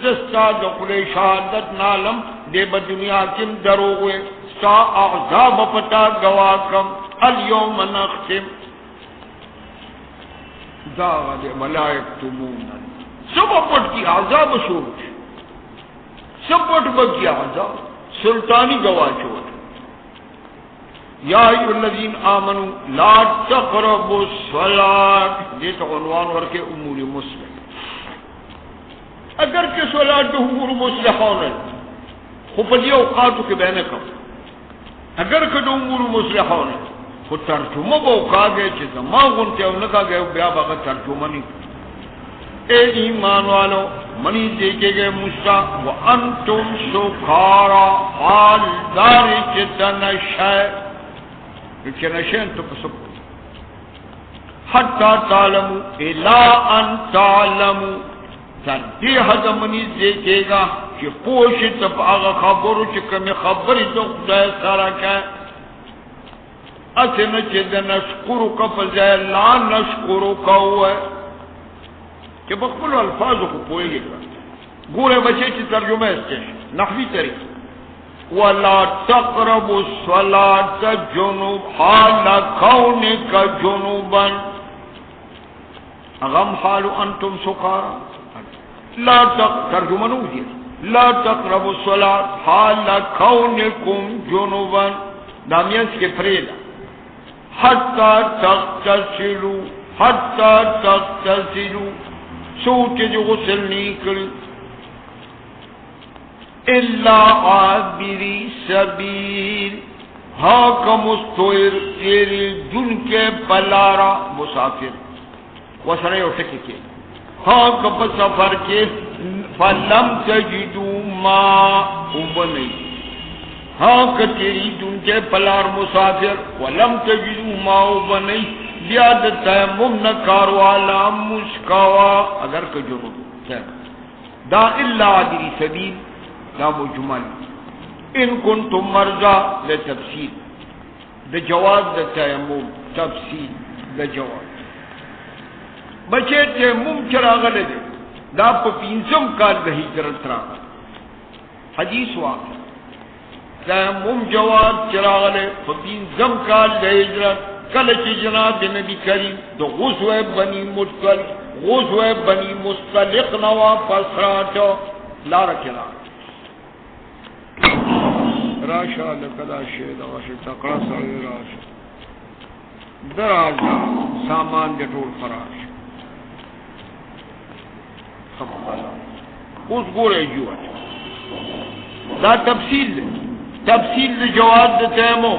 زستا دخل شهادت نالم دے بدنیا کم دروغے سا اعذاب پتا گواکم اليوم نختم داغ دے ملائکتمون سب پٹ کی عذاب شروع سب پٹ بکی عذاب سلطانی گواہ چھوڑ یا ایھا الذین آمنوا لا تقربوا الصلاۃ یہ تو عنوان ورکے امور مسلم اگر کہ صلاۃ امور مصلحون خود یہ اوقات کے بین کم اگر کہ امور مصلحون خود ترجمہ وہ کہا گئے چیز ما گنتے انہوں نے کہا گئے بیا باقا ترجمہ نہیں اے ایمان والو منی دیکھے گئے مشتا وانتم سکارا حال داری چتن شے کہ نشین تو سکو حتی تعلمو الا ان تعلمو تردی حد منی دیکھے گا کہ پوشی تب آغا خبرو چکمی خبری تو خدای سارا کیا اسے نچے دے نشکرو کا پزائے لا نشکرو کا ہوا ہے کہ بقبل الفاظ کو پوئے گا گورے بچے چی ترجمہ استے نحوی طریقہ وَلَا تَقْرَبُوا الصَّلَاةَ جُنُوبًا حَالَ كَوْنِكَ جُنُوبًا اغم حال انتم سکارا لا ترجمہ نو دیا لا تقربوا الصلاة حال كونكم جنوبا دامیانس کے فریدا حتی تغتسلوا سوچ جو غسل نہیں کری الا عابری سبیل حاکم استوئر تیری جن کے بلارا مسافر وسرے اٹھے کے حاکم سفر کے فلم تجدو ما امبنی حاک تیری جن کے بلار مسافر ولم تجدو ما امبنی بیاد تیمم نکاروالا مشکوا اگر کہ جنوب دا الا عابری سبیل دا مجمل ان کنتم مرضى لتفصیل دا جواز دا تیمم تفصیل دا جواز بچے تیمم چراغ لدے دا پا پینسم کال دا ہجرت را حدیث واقع تیمم جواز چراغ لدے پا پینسم کال دا ہجرت کلچ جناب نبی کریم دا غزوہ بنی مستلق نوا پسراتا لارا کلا راشا لکدا شید واشی تقرا ساری راشا درازا سامان جٹور فراش اس گورے جوات دا تفصیل جواز تیمو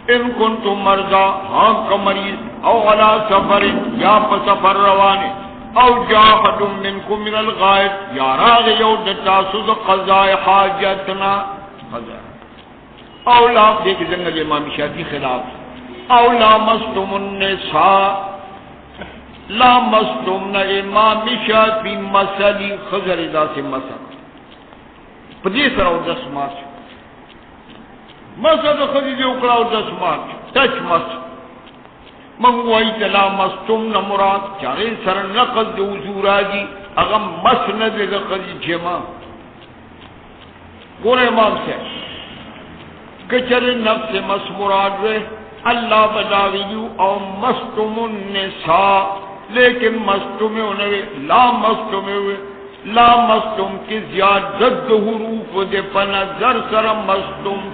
ان کنتم مرضا ہاں کا مریض او علا سفر یا پا سفر روانے او جاحد منکم من الغائط یا راغ یو دتاسو دا قضاء حاجتنا قضاء او لا دیکھ جنگل امام شافعی خلاف او لامستم النساء لامستم نا امام شافعی مسلی خضر ادا سے مسل پدی سر او دس مارچ مسل خضر اکڑا او دس مارچ تچ مسل منگوائی تلا مستم نمراد چارے سر نقض دو حضورا جی اغم مسند لقض جمع گورے امام سے کچر نفس مس مراد رہے اللہ بداویو او مستم النساء لیکن مستم انوے لا مستم ہوئے لا مستم کی زیادت حروف دے پنا در سر مستم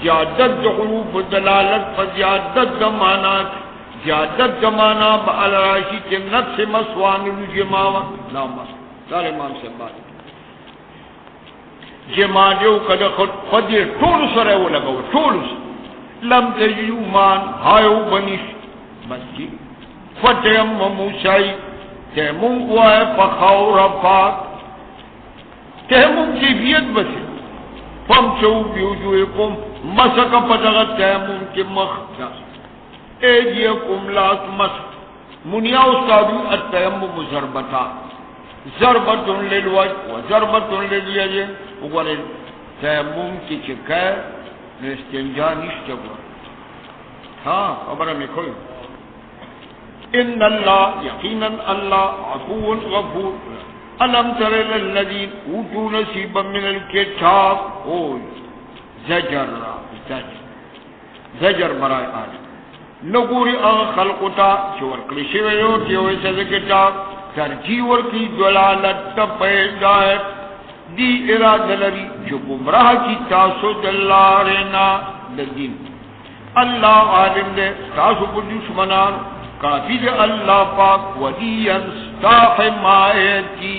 زیادت حروف دلالت پر زیادت دمانات زیادت زمانہ بالراشی کے نفس مسوان الجماع لا مس دار امام سے بات جماع دیو کد خود ٹول سرے وہ لگو ٹول لم تجیو مان ہایو بنیش مسجی فتیم موسائی تیمم ہوا ہے پخاور پاک تیمم کی بیت بسے فمچو بیوجوکم مسک پدغت تیمم کی مخ ایدیکم لاس مس منیا استادو التیمم ضربتا ضربت للوجه و ضربت للید وقال تیمم کی چکر استنجا نشتا ہاں خبر میں کوئی ان اللہ یقینا اللہ عفو غفور الم تر الذین اوتوا نصیبا من الکتاب زجر برائے آج نگوری خلقتا چور کلشویو تیوی سز کتاب ترجیح ورکی دلالت پیدائب دی اراد لری جو گمراہ کی تاسو دلارنا دین اللہ عالم دے تاسو پر دشمنان کافی دے اللہ پاک ودین ستا حمایت کی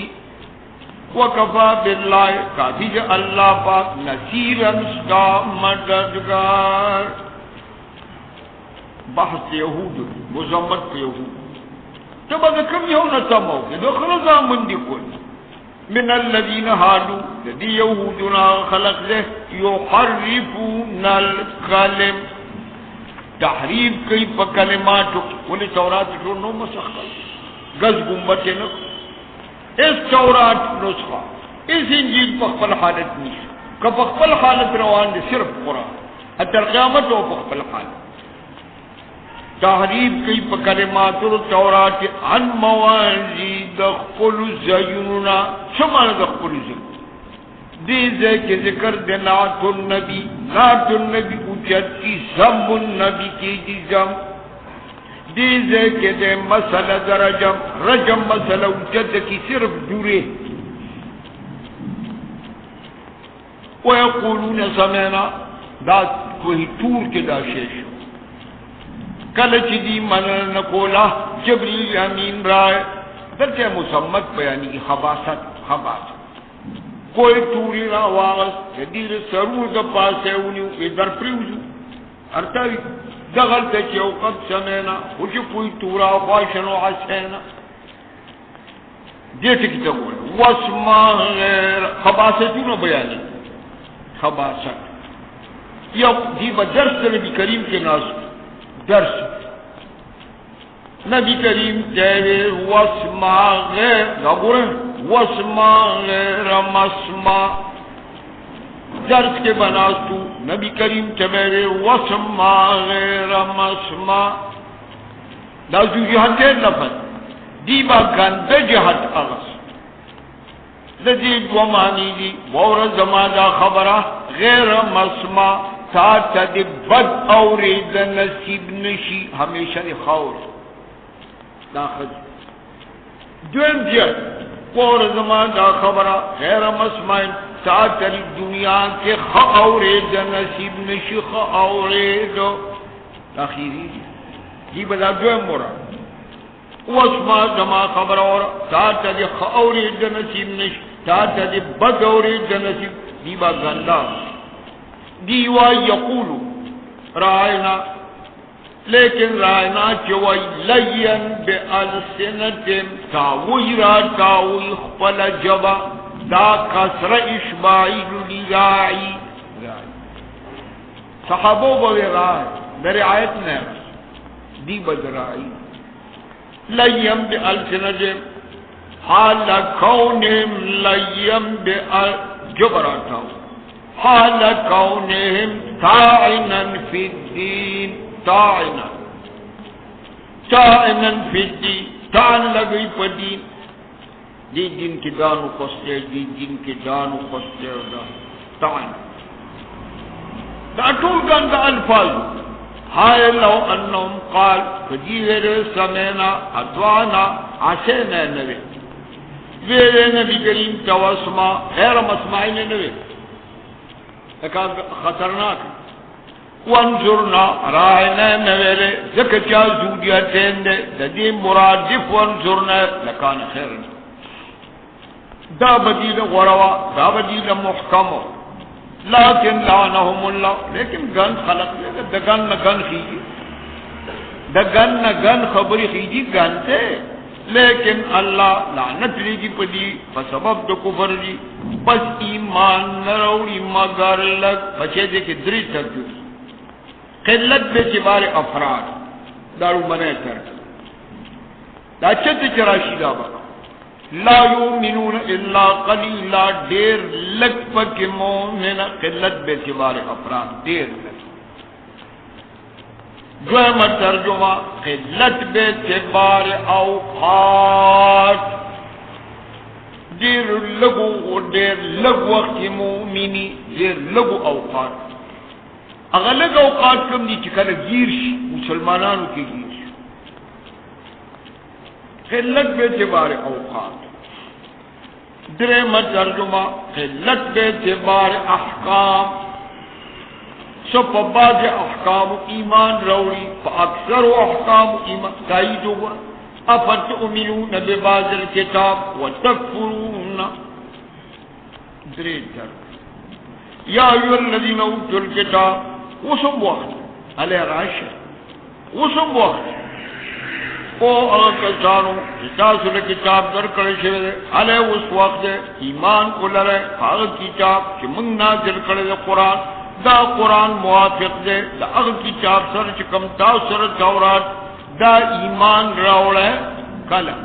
وکفا باللہ کافی دے اللہ پاک نصیرن ستا مددگار بحث یہود مزمت یہود تب ذکر یہو نتمو دخل زامن دی کل من الذین حادو دی یہودنا خلق دے یحرفون الکلم تحریف کئی پا کلماتو ولی تورات جو نو مسخل گز گمبتے نو اس تورات نسخہ اس انجیل پخپل حالت نیش کہ پخپل حالت روان دے صرف قرآن اتر قیامت ہو پخپل حالت تحریف کئی پا کلمات تورات عن موازی دخپل زیوننا شمال دخپل زیون دیزے کے ذکر دے نعت النبی نعت النبی اچت کی زم النبی کی دی زم دیزے کے دے مسئلہ در رجم مسئلہ اچت کی صرف دورے وَيَقُولُونَ سَمِعْنَا دا کوئی تور کے دا شیش کلچ دی منن نکولا جبریل امین رائے درجہ مسمت بیانی کی خباست کوئی توری را واغس دیر سرور دا پاسے انیو ادھر پریوزو ارتاوی دغلتا چیو قد سمینا خوش کوئی تورا خواشنو حسینا دیتا کی تقول واسما غیر خباستو نا بیانی خباست یا دیبا درس نبی کریم کے ناس درس نبی کریم تیرے واسما غیر نگورن واسما غیر مسما درس کے بناستو نبی کریم تیرے واسما غیر مسما دازو جہت ہے لفظ دیبا گند جہت اغس لذیب ومانی دی وور زمانہ خبرہ غیر مسما تا دی بد اورید نصیب نشی ہمیشہ دی خور داخل دویم جیت وور زمانہ خبرہ غیر مسمائن تا دی دنیا کے خورید نصیب نشی خورید تاخیری جی بدا دویم مورا واسما زمان خبر اور تا دی خورید نصیب نشی تا دی بد اورید نصیب دیبا گندہ دیوا یقولو رائنا لیکن رائنا چوئی لین بألسنتم تاوی را تاوی خپل جبا دا کسر اشباعی لرائی صحابو بوی رائی در آیت نے دی بدرائی لیم بألسنتم حال کونہم لیم جبراتاو حال کونہم طاعنا فی الدین طاعنا فی الدین طعن لگئی پا دین دی دین کی دانو خستے دی دین کی دانو خستے دا طعن دا طول کن دا الفاظ ہائے لو انہم قال فجیغر سمینا اتوانا عسینا نوے ویرے نبی کریم تواسما غیر مسمعین نوے لیکن خطرناک وانظرنا رائنا نویرے زکچا زودیتین دے دی مرادف وانظرنا لکان خیرن دا بدیل غروا دا بدیل محکم لیکن لعنہم اللہ لیکن گن خلق لے دا گن نگن خیجی دا گن نگن خبری خیجی گن تے لیکن اللہ لعنت لیگی پدی فسبب دا کفر دی بس ایمان نروڑی مگر لگ بچے دے کے دری ترجیح قلت بے اعتبار افراد دارو منع کر دا چت چراشی دا با لا یؤمنون الا قلیلا دیر لگ پک مومن قلت بے اعتبار افراد دیر لگ دویم ترجمہ قلت بے اعتبار اوقات دیر لگو دیر لگ وقت مومنی دیر لگو اوقات اغلق اوقات کم دی چکل گیر شی مسلمانانو کی گیر شی قلت بے اعتبار اوقات درہم ترجمہ قلت بے اعتبار احکام سب بعض احکام ایمان روڑی فاکثر احکام ایمان تائید ہوا افتؤمنون ببعض الکتاب وتکفرون درہم ترجمہ یا ایوہ الذین اوتوا الکتاب وسم وقت علی راشا وسم وقت او کسانو تاسو کتاب در کړی شوی دی علی اس وقت ایمان ولره هغه کتاب چې موږ نازل کړی دی قرآن دا قرآن موافق دی دا هغه کتاب سره چې کوم تاسو سره تورات دا ایمان راوړی کله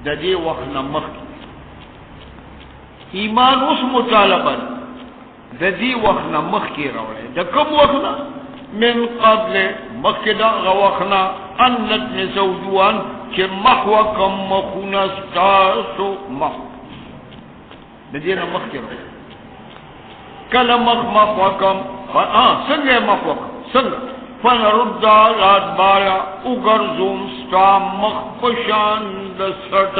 د دې وخت نه مخکې ایمان اوس مطالبه د دې وخت نه مخکې راوړی د کوم وخت نه من قبل مخکې د هغه وخت نه ان نتنسوا جوان چې محو کم مخونه ستاسو محو د دې نه مخکې راوړی کله محو کم څنګه محو کم څنګه فنرد الادبار اگرزم ستا مخفشان د سټ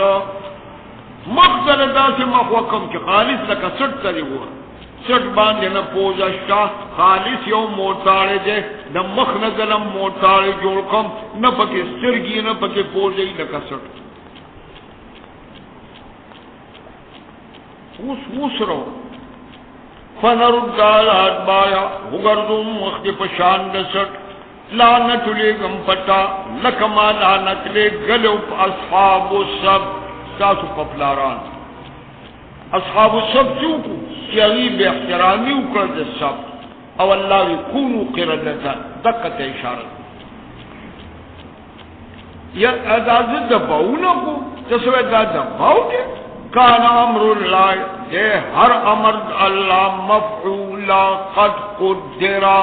مخزر داسې محو کم چې خالص لکه سټ تری وه سٹ باندې نه پوزا شتا خالص یو موټاړې دې د مخ نه ګلم موټاړې جوړ کوم نه پکې سترګې نه پکې پوزې لکه سټ اوس رو فنرد الادبار وګرځم مخ دې پشان د سټ لعنت لګم پتا لکما لعنت لګلو اصحاب السب تاسو پپلاران اصحاب السب چوکو کہ بے احترامی اکڑ دے سب او اللہ یکونو قردتا دقت اشارت یا ادازت دباؤنا کو جسو ادازت دباؤ کے کان امر اللہ دے ہر امر اللہ مفعولا قد قدرا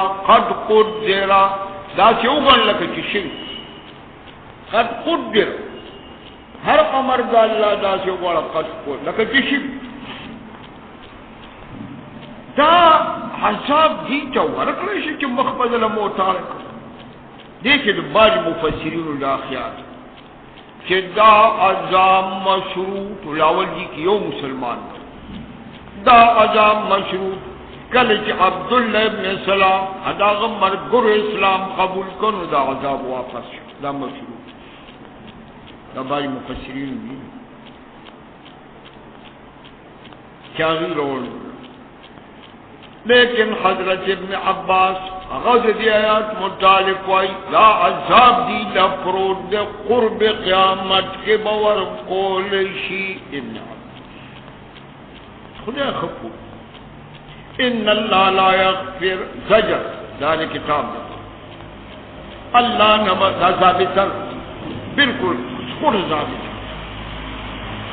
دا سے اگن لکا چشن قد قدر ہر امر دا اللہ دا سے اگن لکا چشن دا حساب دی تا ورکلشی چی مخبزل موتارک دیکھیں دا بعض مفسرین دا خیال چی دا عذاب مشروط لاول جی کی یو مسلمان دا عذاب مشروط کل چی عبداللہ ابن سلام ادا غمر گر اسلام قبول کنو دا عذاب واپس دا مشروط دا بعض مفسرین دی کیا غیر رول لیکن حضرت ابن عباس غز دی آیات متعلق وائی لا عذاب دی لفرود دی قرب قیامت کے باور کولشی ابن خدا خفو ان اللہ لا یغفر زجر دار کتاب دا اللہ نمت ثابتر بالکل خود ثابت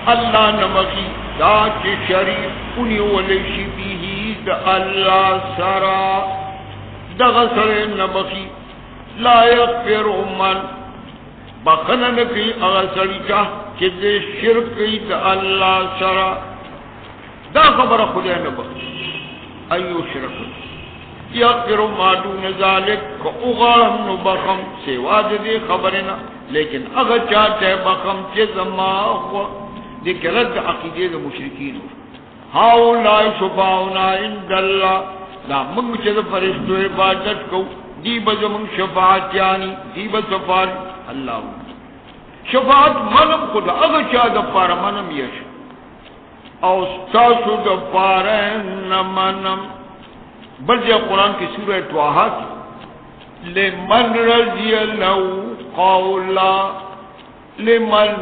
اللہ نمکی دا چی شریف انہی ولیشی بیہی دا اللہ سرا دا غسر نمکی لا یغفر من بخنن کی اغسری چاہ چی دے شرکی دا اللہ سرا دا خبر خدا نمکی ایو شرک یغفر ما دون ذالک کو اغارم نبخم سواد دی خبرنا لیکن اگر چاہتے بخم چیز ما ہوا دیکھ رد عقیدے دا مشرکین ہاؤ لا شفاؤنا عند اللہ نا منگ چیز فرشتو عبادت کو دی بز منگ شفاعت یعنی دی بز شفاعت اللہ شفاعت منم خدا اگر چاہ دا پارا منم یش او ستاسو دا پارا نمنم بلجہ قرآن کی سورہ توحا کی لمن رضی لہو قولا لمن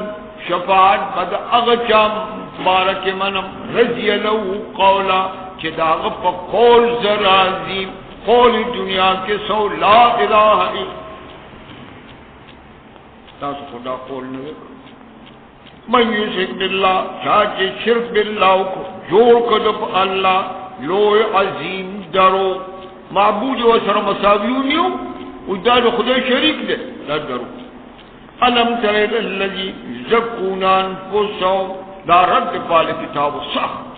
شفاعت بد اغچا بارک منم رضی لہو قولا چی داغ پا قول زرازیم قول دنیا کے سو لا الہ الا تاسو خدا قول نوے من یشرک باللہ چاچے شرک باللہ کو جوڑ کدب اللہ لوی عظیم درو معبود و سر مساویونیو ادار خدا شریک دے دا درو علم ترید اللذی زکون انفسهم دا رد پال کتاب صح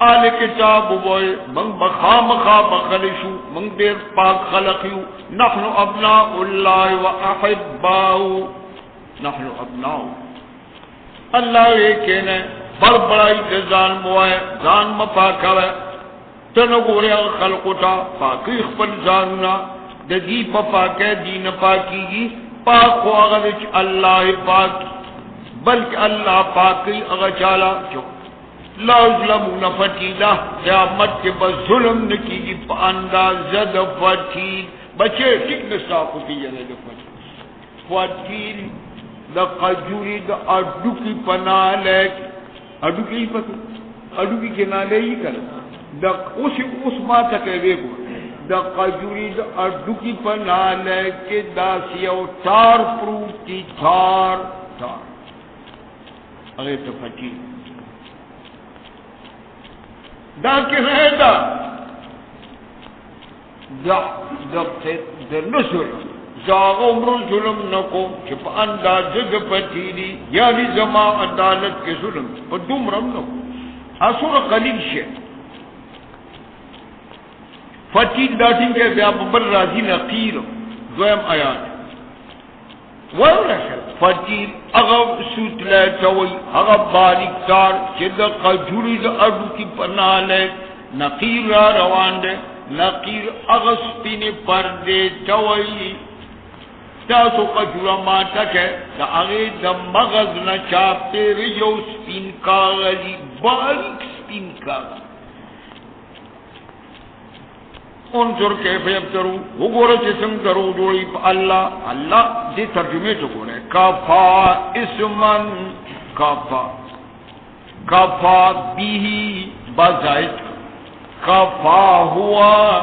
آل کتاب بوئے من بخام خواب خلشو من دیر پاک خلقیو نحن ابناء اللہ و احباؤ نحن ابناؤ اللہ یہ کہنے بر بڑائی تے زان موائے زان مپاکوے تنگورے خلقتا پاکی اخبر زاننا دی پا پاکے دین پاکی گی پاک و اغدچ اللہ پاکی بلکہ اللہ پاکی اغچالا جو لا ظلمون فتیلہ قیامت کے بس ظلم نکی گی پا اندازد فتیل بچے ٹک نساکو کی جنہ فتیل دا قجوری دا اڈو کی پنالے اڈو کی پتو اڈو کی کنالے ہی کرنا دا اس ما تکے ویگو دا قجوری دا اڈو کی پنالے کے دا سیو تار پروتی تار اگر تو فتیل دا کنہ دا نسل زاغ عمر ظلم نکو چپ اندازد پتیلی یعنی زما عدالت کے ظلم پر دومرم نکو اصور قلیل شے فتیل داتیں کہ بیا ببر راضی نقیر دویم آیات ورشل فتیل اغب سوت لیتوی اغب باریک تار چید قجوری دا اڈو کی پنالے نقیر را روان دے نقیر اغسپین پردے توی تاسو قجورا ماتا کہ دا اغی دا مغز نا چاپتے ریو سپین کاغذی باریک سپین کاغذ انظر کیف یبترو وگورا چسم درو دوڑی پا اللہ اللہ دی ترجمے تو گونے کافا اسمن کافا بیہی بازائد کافا ہوا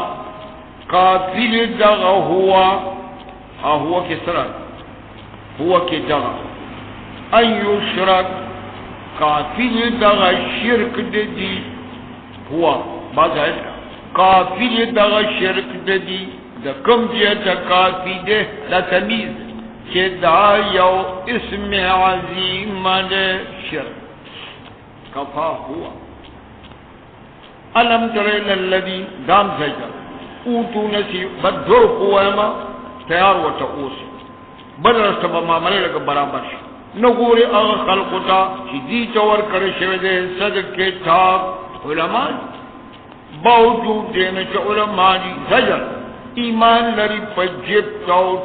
کافل دغ ہوا ہوا کس طرح ہوا کی دغ ایو شرک کافل دغ شرک دی ہوا بازائد کافی دغ شرک دی دا کم دیتا کافی دے دا تمیز چی دا یو اسم عظیم دے شرک کفا ہوا علم ترین اللذی دام زجر اوتو نصیب بدھر قوائمہ تیار و تقوسی بل رستبا معاملے لگا برابر شا نگوری اغا خلقتا چی دی چور کرشو دے صدق کتاب علماء باوجود دینے چا علماء دی زجر ایمان لری پا جبت و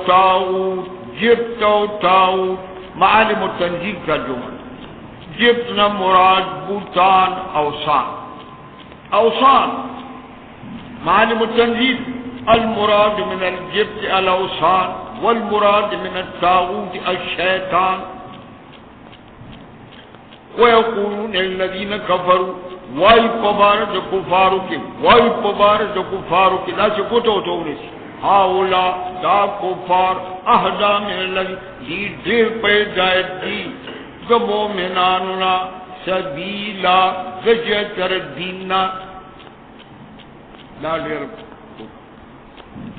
تاؤت معالم و تنزیل کا جمل جبتنا مراد بوتان اوسان معالم و تنزیل المراد من الجبت الاوثان والمراد من الطاغوت الشیطان. ويقولون الذين كفروا واي پبارد کفارو کی واي پبارد کفارو کی لا سے کوتو توریس هاولا دا کفار اهدا من الذي دی دیر پیدایت دی دا مومناننا سبیلا گجتر دیننا لا دیر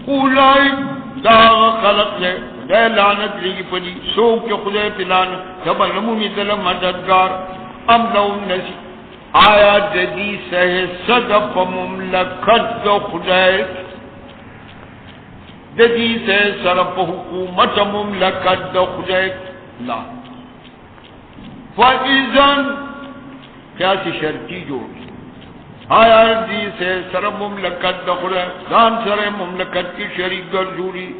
اولائی دا خلق لے دے لعنت لگی پڑی سوک کے خدای پلان جب نمونی دل مددگار ام لو نسی آیا جدی سہ صدف مملکت دو خدای جدی سہ صرف حکومت مملکت دو خدای لا فائزن کیا سی شرطی جوڑ آیا جدی سہ صرف مملکت دو خدای دان سر مملکت کی شریک گر جوڑی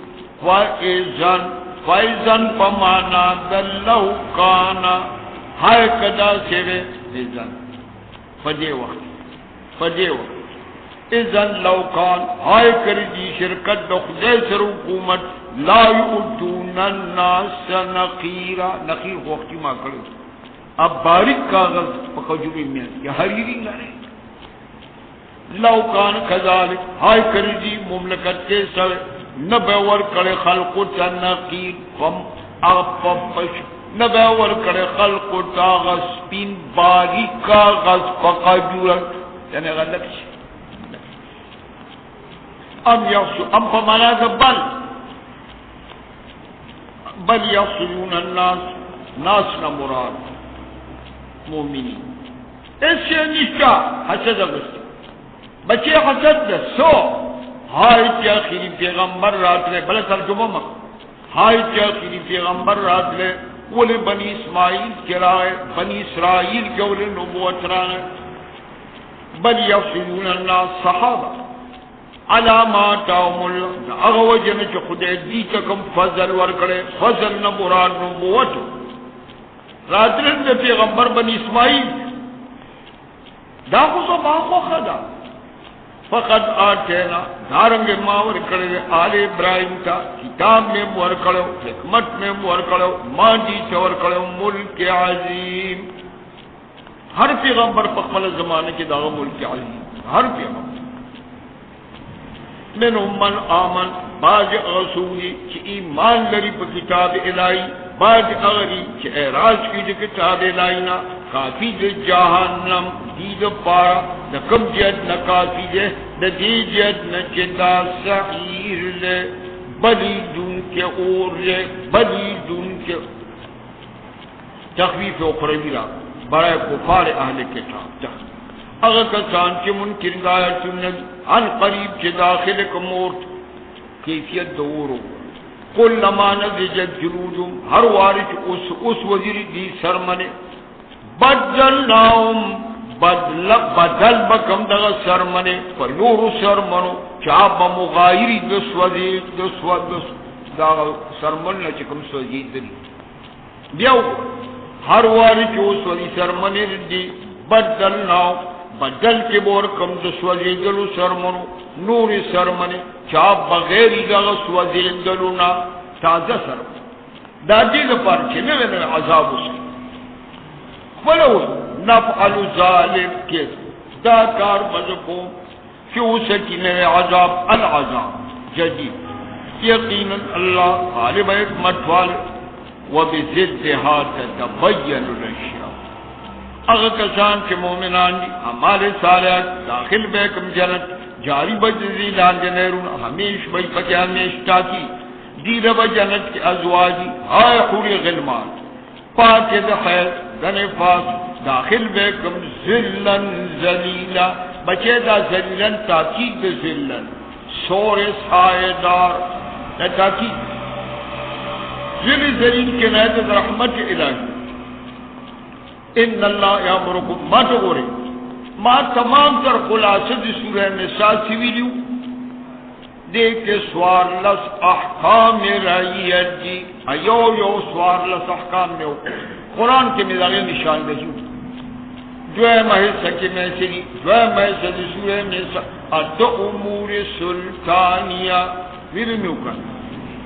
فائزن پمانا دلہو کانا ہائے کدا سیرے ایزن فدے وقت ایزن لو کان ہائے کردی شرکت دخدے سر حکومت لا یؤتون الناس نقیرا نقیر وقتی ما کرو اب باریک کاغذ پکجوری میں یہ حریری نہ رہے لو کان کذالک ہائے کردی مملکت کے سر نبور کرے خلق تنقیر فم اغفش نبور کرے خلق تاغذ پین باری کاغذ فقجورت یعنی غلق ام فمانا دا بل یحصلون الناس ناس نمراد مومنی ایسے نشکا حسد اغسط بچے حسد دا سو ہائی کیا خیری پیغمبر رات لے بلے ترجمہ مک ہائی کیا خیری پیغمبر رات لے اولی بنی اسماعیل کرائے بنی اسرائیل کے اولی نبوت رانے بل یفسدون الناس صحابہ علامات اللہ اغوجن چا خودے دیتا کم فضل ورکڑے فضل نبوران نبوت رات لے پیغمبر بنی اسماعیل دا خصو باقو خدا فقد آتینا دارنگ ماور کرے آل ابراہیم تا کتاب میں مور کرو حکمت میں مور کرو ماندی چور کرو ملک عظیم ہر پیغمبر پقبل زمانے کی داغ ملک عظیم ہر پیغمبر منہم من آمن باج اغسولی چی ایمان لری پا کتاب الہی باج اغری چی اعراض کی جو کتاب الہینا کافی دے جہنم دید پارا نکم جد نکافی دے دی جد نچدا سعیر لے بلی دون کے اور لے بلی دون کے تخویف اخروی را برای کفار اہل کتاب اگر کسان کے منکر دایت النبی عن قریب کے داخل کمورت کیفیت دورو قل لما نضجت جلودم ہر وارج اس وزیر دی سرمنے بدلناهم بدل بکم دغا سرمنے پر نور سرمنو چاپ مغایری دس وزیر دغا سرمن لچکم سوزید دی بیاو ہر وارج اس وزیر سرمنے دی بدلناهم بدل کے بور کم دس وزیدلو سرمنو نور سرمنے چاپ بغیری دغا سوزیدلونا تازہ سرمن دا دیل پر چھنے میں عذاب اسے ولو نفعل ظالم کے دا کار بزکو کیوں سکینے عذاب العذاب جدید یقینا اللہ غالب حکمت والے وبضدها تتبین الاشیاء اگر کسان کے مومنان دی ہمارے صالحات داخل بیکم جنت جاری بجزی لان جنیرون ہمیش بھئی پکے ہمیش تاکی دیر بجنت کے ازواجی آئے خوری غلمان پاک دخیل دنفاس داخل بیکم ذلن ذلیلا بچے دا ذلیلن تاکید ذلن سور سائے دار تاکید ذلیل کے نیت رحمت الہی ان اللہ یامرکم ما تو گورے ما تمام تر خلاصہ دی سورہ نساء سویلیو دیکھ کے سوار لس احکام رعیت جی ایو یو سوار لس احکام میں قرآن کے مزاغی نشان دہیو جو ہے محصہ کی محصری جو ہے محصہ دی سورہ نساء ات امور سلطانیہ ویلنو کا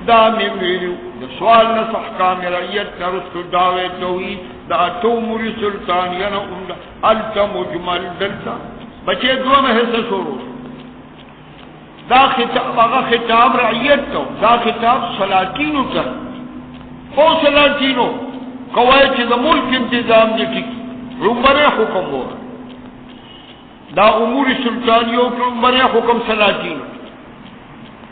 دا میں ویلو دا سوال نس احکام رعیت نرستو دعوی توحید دا ات امور سلطانیہ نا امدہ التا مجمل دلتا بچے دو میں حصہ شروع دا خطاب اگا خطاب رعیت تو دا خطاب سلاطینو تر او سلاطینو قوائی چیز ملک انتظام دی ٹکی رنبرے حکم ہو دا امور سلطانیوں کی رنبرے حکم سلاطینو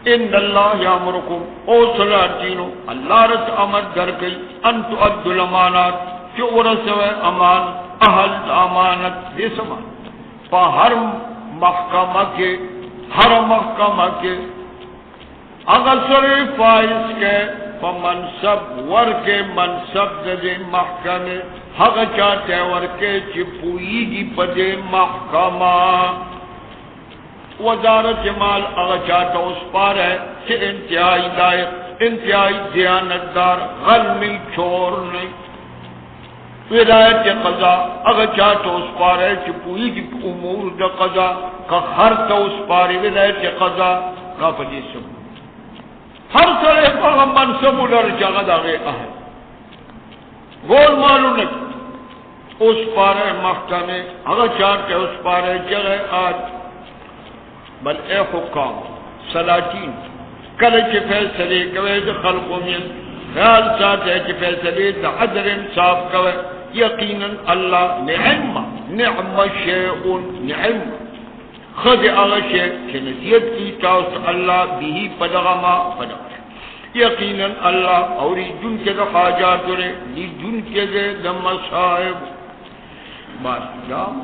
ان اللہ یامرکم او سلاطینو اللہ رت امر در گئی انتو ادو الامانات چو ورسوے امان اہل امانت دے سمان پا ہر محکمہ کے اگر سر فائز کے منصب ور کے منصب دے محکمے حق چاہتے ور کے چپوئی گی پدے محکمہ وزارت مال اگر چاہتا اس پار ہے کہ انتہائی لائق انتہائی دیانتدار غلمی چھوڑ نہیں ولایت قضا اگر چاہتا اس پار ہے چپوئی گی امور دا قضا کا ہر تو اس پاری ولایت قضا کا پدی سب ہر سرے پر منصب لر جگہ داغے اہل گول معلوم نہیں اس پارے محکمے اگر چاہتے اس پارے جگہ آج بل اے حکام سلاطین کلچ فیصلے کوئے دا خلقوں میں خیال ساتھ ہے کہ فیصلے دا عدل انصاف کوئے یقیناً اللہ نعم شیئن نعم خد اغشے کہ نصیت کی تاوست اللہ بھی پدغما پدغ یقیناً اللہ اوری جن کے دا خاجات رے لی جن کے دا مصائب بات جام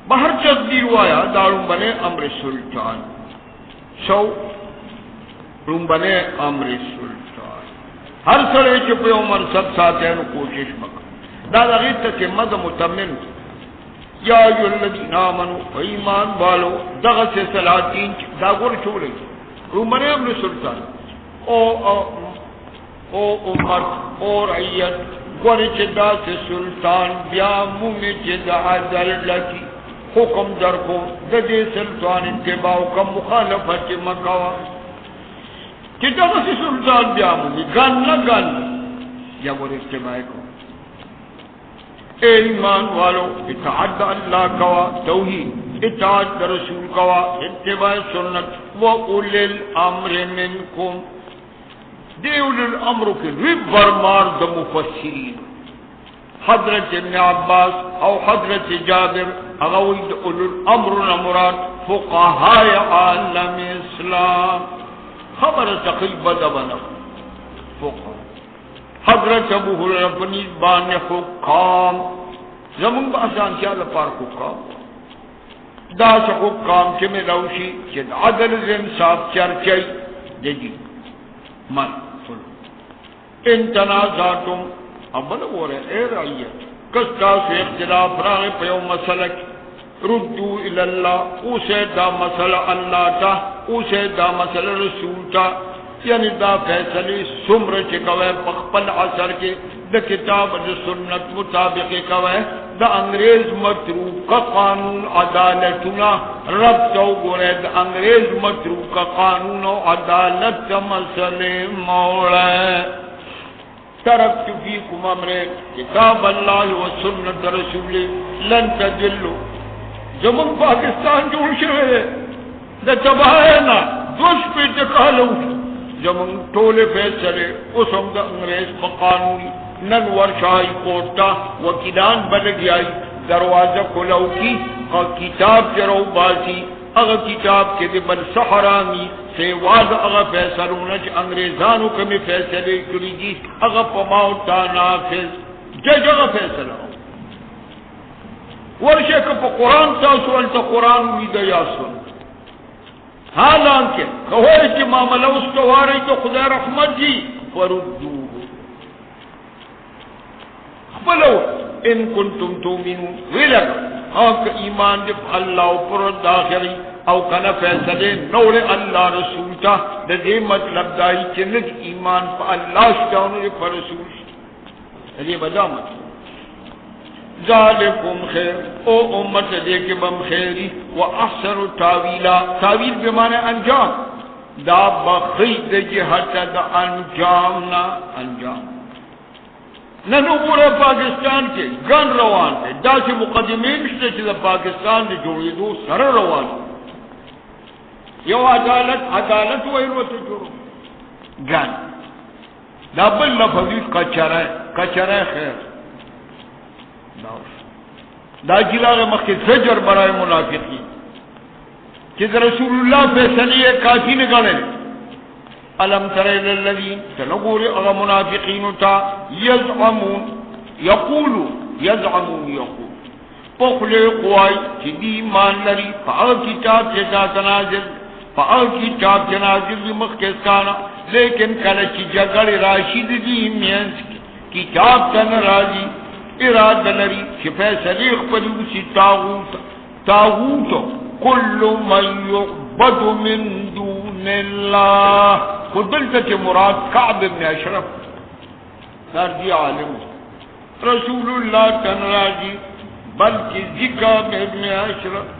باہر چک دی روایا دارم بنے امر سلطان سو روم بنے امر سلطان ہر سرے چپے عمر سب ساتھ ہیں کوشش مکر دادا غیت تک مد متمن یا ایو الذین آمنوا ایمان والو دغت سے سلاطین داغور چھوڑے روم بنے امر سلطان او امت او رعیت گوری چدا سے سلطان بیا مومی چدا عدل لکی حکم در کو ددی سلطان انتباع کا مخالفت مکوا چدا سے سلطان بیا مومی گن نہ گن یا گوری اتباع کو اے ایمان والو اطاعت اللہ کوا توحید اطاعت رسول کوا اتباع سنت وَأُولِي الْأَمْرِ مِنْكُمْ دیول الامر کے رب برمار دا مفسرین حضرت ابن عباس او حضرت جابر اغوید اولو الامر نمراد فقہاء عالم اسلام خبر تقیب دبنا فقہ حضرت ابو حریر بنید بان حکام زمان با آسان چاہ لپار حکام دا سا حکام چی میں روشی چی عدل انصاف چرچائی دیجی من ان تنازعتم ابل ہو رہے اے رعیت کستا سے اختلاف راہ پیو مسلک ردو الاللہ اسے دا مسئلہ اللہ تا اسے دا مسئلہ رسول تا یعنی دا فیصلی سمر چکوے پخپل عصر کے دا کتاب دا سنت مطابق کوے دا انگریز متروک قانون عدالتنا رب تو گورے دا انگریز متروک قانون عدالت مسئلے موڑے ترکت فیکم امرے کتاب اللہ و سنت رسول لن تدلو زمان پاکستان جوڑ شوئے دا تباہینا دوش پہ تکالو زمان طول فیصلے اسم دا انگریز بقانونی نن ورشاہی کوٹا وکیلان بلگی آئی دروازہ کھلو کی کتاب جرو باسی اگر کتاب کے دے بل سحرامی سیواز اگر فیصلونا چھ انگریزانو کمی فیصلے کری جی اگر پماؤتا نافذ جج اگر فیصلہ ورشے کپا قرآن تاسو علتا قرآن ویدہ یا سن حالانکہ کہوئی چی معاملہ اس کواری تو خدا رحمت جی فردو خبلو ان کنتم تومنون ویلگ آنکہ ایمان دف اللہ پر داخری او کنا فیصلے نور اللہ رسول تا دے مطلب دائی چنک ایمان پا اللہ شدانو پر رسول یہ بدا مطلب ذالکم خیر او امت دیکھ بم خیری و احسن تاویلا تاویل بمعنی انجام دا بخید جہت دا انجامنا انجام ننو پورے پاکستان کے گن روان ہے دا سے مقدمے مشتے چیزا پاکستان دے جوڑی دو سر روان یو عدالت ویروت جوڑو گن دا بل لفظی کچرے خیر دا جلال مخی زجر برائے منافقی کہ رسول اللہ فیصلی کافی نگانے علم ترے للذین تنگور اغا منافقین تا یزعمون یقولو پخل قوائی چی دی مان لری فاغ کتاب چیتا تنازل دی مخکستانا لیکن کلچی جگڑ راشد دی مینس کتاب تن راضی اراد لری چی فیصلی اخبریوسی تاغوت کل من یعبد من دون اللہ خود دلتا چی مراد کعب ابن اشرف سردی عالم رسول اللہ تن راضی بلکہ ذکر ابن اشرف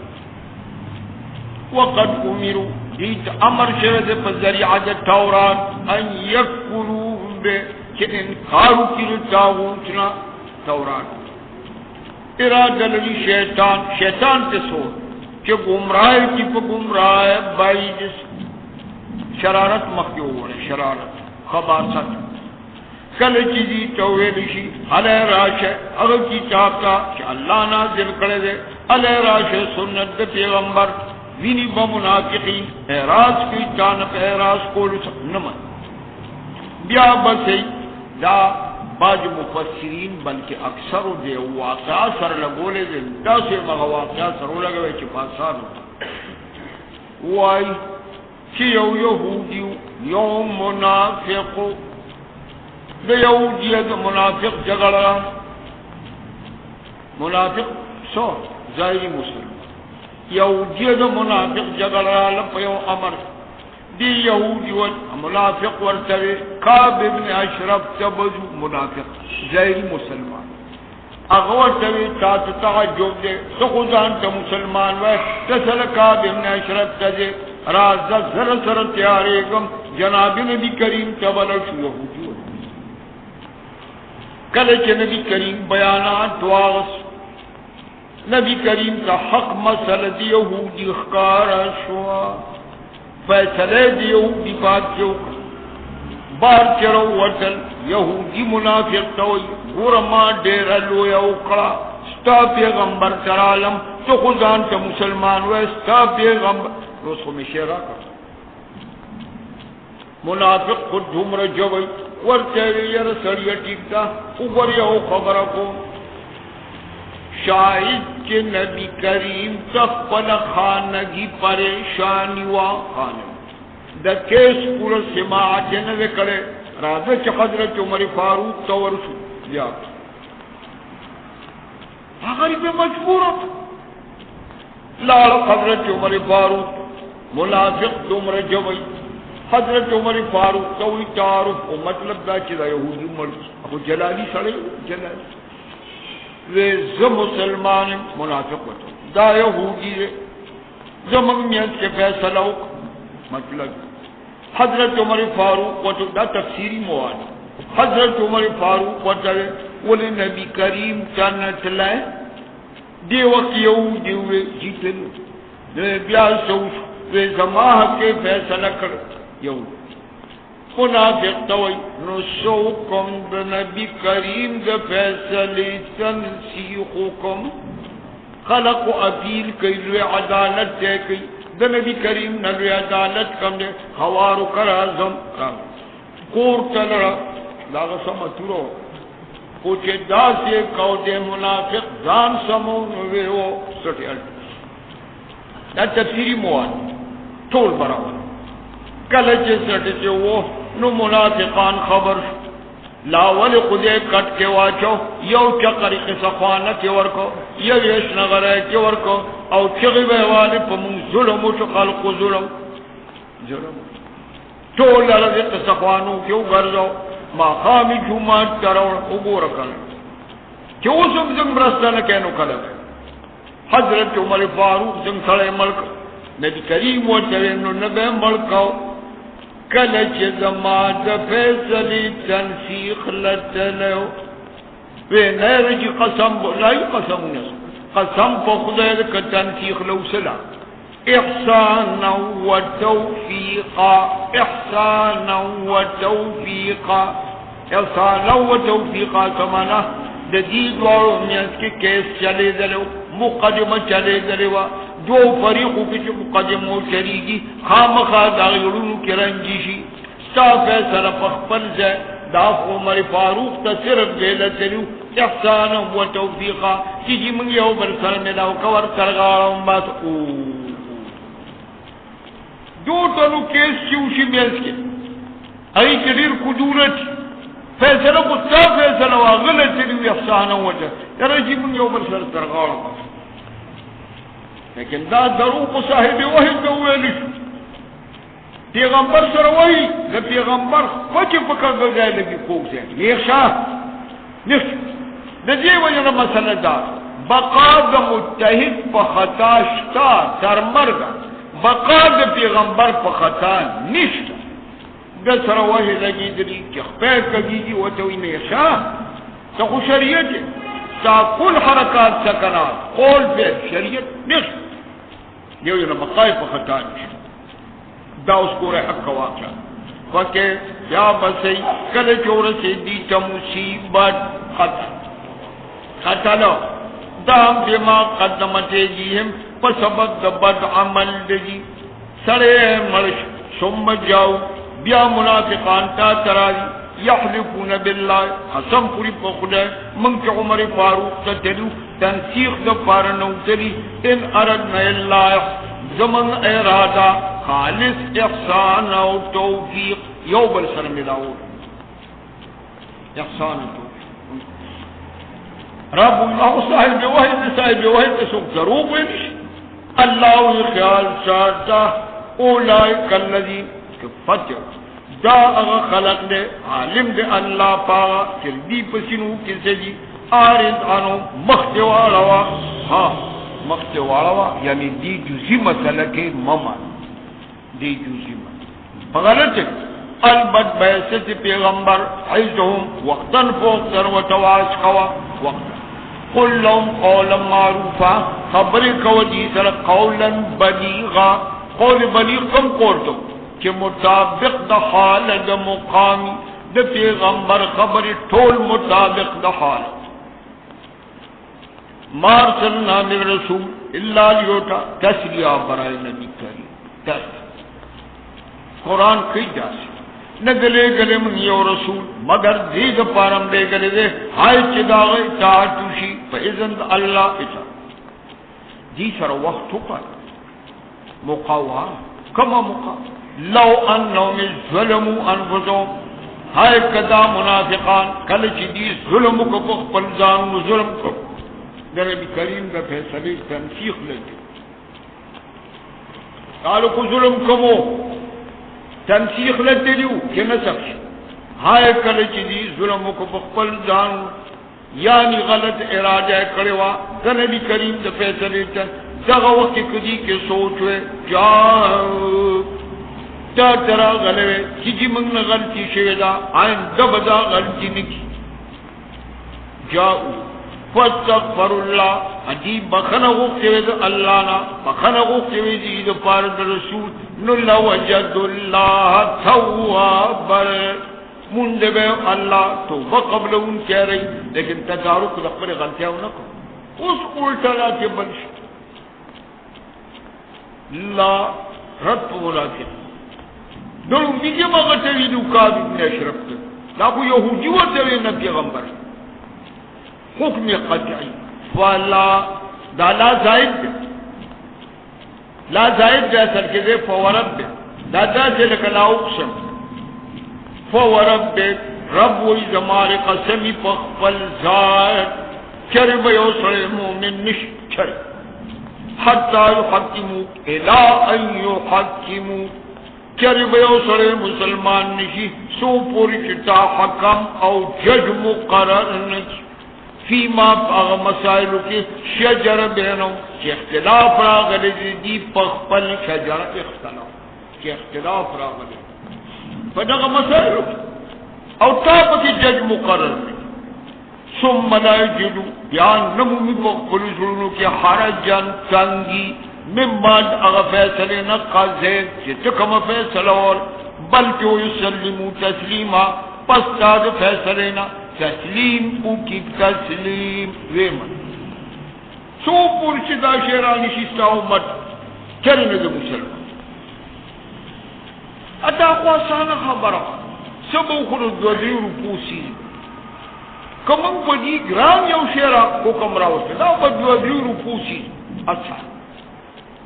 وقد امروا دیت امر شرد فزریعت تورات ان یکفروا بے کہ انکارو کی تاغوتنا تورات ارادہ للی شیطان کے سور کہ گمراہ کی پا گمراہ بائی جس شرارت مخیو ہے شرارت خباست کل چیزی تویلشی علیہ راشے اگر کتاب کا کہ اللہ نازل کرے دے علیہ راشے سنت دے پیغمبر وینی بمنافقین اعراض کی جانب اعراض کولو نمت بیا بسی دا بعض مفسرین بلکہ اکثر دے واقعہ سر لگولے دے دا سے مغا واقعہ سر لگوے چی پاسار ہوتا وائی چی یہودیو یو منافقو دا یہودیت منافق جگڑا منافق سو ظاہری مسلم یہودیت منافق جگڑا لپیو امر دی یہودی و منافق ورتوی کعب ابن اشرف تبزو منافق ظاہری مسلمان اغورتوی تا تعجب دے سخوزان تا مسلمان وی تسل کعب ابن اشرف تجے رازہ زر سر تیاریکم جناب نبی کریم تبلش یہودی و کلچ نبی کریم بیانات دواغس نبی کریم کا حق مسئلہ دی یہودی اخکارا شوا فیصلے دی یہودی بات جو بار چرو وطن یہودی منافق توی گورما دیر لو یوکڑا ستا پیغمبر ترالم تو خودان تا مسلمان وی ستا پیغمبر روز کو میں شیرہ کر منافق خود دھومر جوئی ورچے یر سڑی ٹکتا اوپر یہو خبر کو شاید کہ نبی کریم تخپل خانگی پریشانی و خانگی دا کیس پورا سماعت نوے کرے رازہ چا حضرت عمر فاروق تورسو لیا غریب مجبورا لال حضرت عمر فاروق منافق دمر جوئی حضرت عمر فاروق توی تعارف و مطلب دا چیزا یہودی مرد ابو جلالی سڑے جلالی زم مسلمان منافق ہوتا دا یہودی زمان میت کے فیصلہ مطلب حضرت عمر فاروق ہوتا دا تفسیری مواد حضرت عمر فاروق ہوتا ولی نبی کریم چانت لائے دی وقت یہودی ہوئے جیتن بیا سوش وی زماہ کے فیصلہ کر یہودی منافق توئی نسوکم بنبی کریم دا فیصلی تنسیخوکم خلق و اپیل کئی روی عدالت دے کئی دا نبی کریم نروی عدالت کم دے خوارو کرازم کام کور تلرا لاغا سمتورو پوچھے دا سے کہو دے منافق دان سمون ہوئے ہو سٹی الٹ دا تفسیری مواد طول براور کلچ سٹی وہ نو منافقان خبر لاول خودے کٹ کے واچو یو چقری قصفانہ کے ورکو یو یشنغرے کے ورکو او چغی بیوالی پا من ظلمو چو خلق ظلم طول لرزی قصفانو کیو گرزو ما خامی جمعات ترون عبور کرن چې اوس هم زنګ مرسته نه کوي نو کله حضرت عمر فاروق زنګ سړی ملک نبی کریم ورته نو نه به ملکاو کله چې زما د فیصلې تنسیخ لتلو وینرجی قسم بولای قسم نه قسم په خدای د تنسیخ لو سلا احسانا وتوفیقا احسانا وتوفیقا احسانا وتوفیقا سمانا د دې دوه میاس کې کیس چلے دلو مقدمه چلے دلو دو فریقو کې چې مقدمه شریږي خامخا دا یړونو کې رنجي شي ستا فیصله په خپل ځای دا عمر فاروق ته صرف ویل چلو احسانا وتوفیقا چې موږ یو بل سره ملاو کور سرغاړم بس او دو ټولو کیس چې وشي میاس کې ای کډیر قدرت فیصله کو تا فیصله واغله چې احسانا وته درجه موږ یو بل سره سرغاړم لیکن دا دروغ صاحب وحی ته ویل پیغمبر سره وای د پیغمبر خو چې په کاغذ لګي کوڅه نیښه نش د دې وجه مسله دا بقا د متحد په خطا شتا تر مرګ بقا د پیغمبر په خطا نشته د سره وای لګي دې چې خپل کوي او ته ویني ښه ته خو شریعت تا کل حرکات سکنات قول به شریعت نشته یو یو بقای په خطا نشته دا اوس ګوره حق واقع وکه یا بسې کله جوړ سي دي ته مصیبت خطا نو دا بما قدمته جيهم په سبب د بد عمل دي سره ملش ثم جاو بیا منافقان تا تراوی یحلفون بالله قسم پوری په خدای من چې عمر فاروق ته دلو تنسیخ د پارنو تری ان اردنا الله زمن اراده خالص احسان او توفیق یو بل سره ملاو احسان او رب الله صاحب وحید سوک دروغ وینش اللہ خیال ساتا اولئک الذین فتح دا اغا خلق دے عالم دے اللہ پاگا چل دی پسنو کسے جی آرد آنو مختواروا ہاں مختواروا یعنی دی جزی مسئلہ کے ممان دی جزی مسئلہ فغلط البت بیست پیغمبر حیثهم وقتاً فوقتاً و تواس خوا وقتاً قل لهم قولا معروفا خبری کو دی سر قولا بلیغا قول بلیغ کم قول دو کہ مطابق دا حال دا مقامی دا پیغمبر خبری طول مطابق دا حال مارسلنا من رسول اللہ لیوتا تسلیہ برائے نبی کریم قرآن کئی جاسی نگلے گلے من یو رسول مگر دیگ پارم دے گلے دے ہائی چدا غی تاعتوشی فا اذن اللہ اتا دی سر وقت پر مقاوہ کما مقاوہ لو انہم ظلموا انفسهم ہائے کدا منافقان کل چی دی ظلم کو بخبل زان ظلم کو نبی کریم کا فیصلے تنسیخ لگے قالو کو ظلم کمو تنسیخ لگے لیو کہ نسخ ہائے کل چی دی ظلم کو بخبل زان یعنی غلط ارادہ کروا نبی کریم کا فیصلے دغا وقت کدی کے سوچ ہوئے جاؤ تا ترا غلوے چیزی منگنا غلطی شویدہ آئین دبدا غلطی نکی جاؤ فاستغفر اللہ عجیب بخنا غوکتوید اللہ نا بخنا غوکتوید اید پارد رسول نلا وجد اللہ توابر مندبے اللہ توبہ قبل ان کہہ رہی لیکن تدارک لقبر غلطیاں نکو اس الٹا لاتے بنش اللہ رد منافق دلو میگه مغا تویدو کاب ابن اشرف کن لاکو یهودی و توید پیغمبر حکم قطعی فلا دا لا زائد دے لا زائد دے اثر کے دے فورب دے دا دا سے لکلا اقسم فورب دے رب وی زمار قسمی پخفل زائد چرب یوصر مومن نشت چرب حتی یحکمو الى ان یحکمو چری بیو سرے مسلمان نشی سو پوری چتا حکم او جج مقرر نشی فیما اغا مسائلو کی شجر بینو چی اختلاف راغلی دی پخپل شجر اختلاف چی اختلاف راغلی فدغا مسائلو او تابتی جج مقرر دی ثم لا یجدو بیان نمومی پخپل سرونو کی حرجن تنگی ممن اغا فیصلین قضید چی تکم فیصلور بلکہ یسلمو تسلیما پس تاد فیصلینا تسلیم او کی تسلیم ویمن سو پورچ دا شیرانی شیستا امت چلنے دے مسلمان اتا خواسانا خبرہ سبو خود دوزی روپوسی کمن پدی گرام یو شیرہ کو کم راوستے دا پا دوزی روپوسی اچھا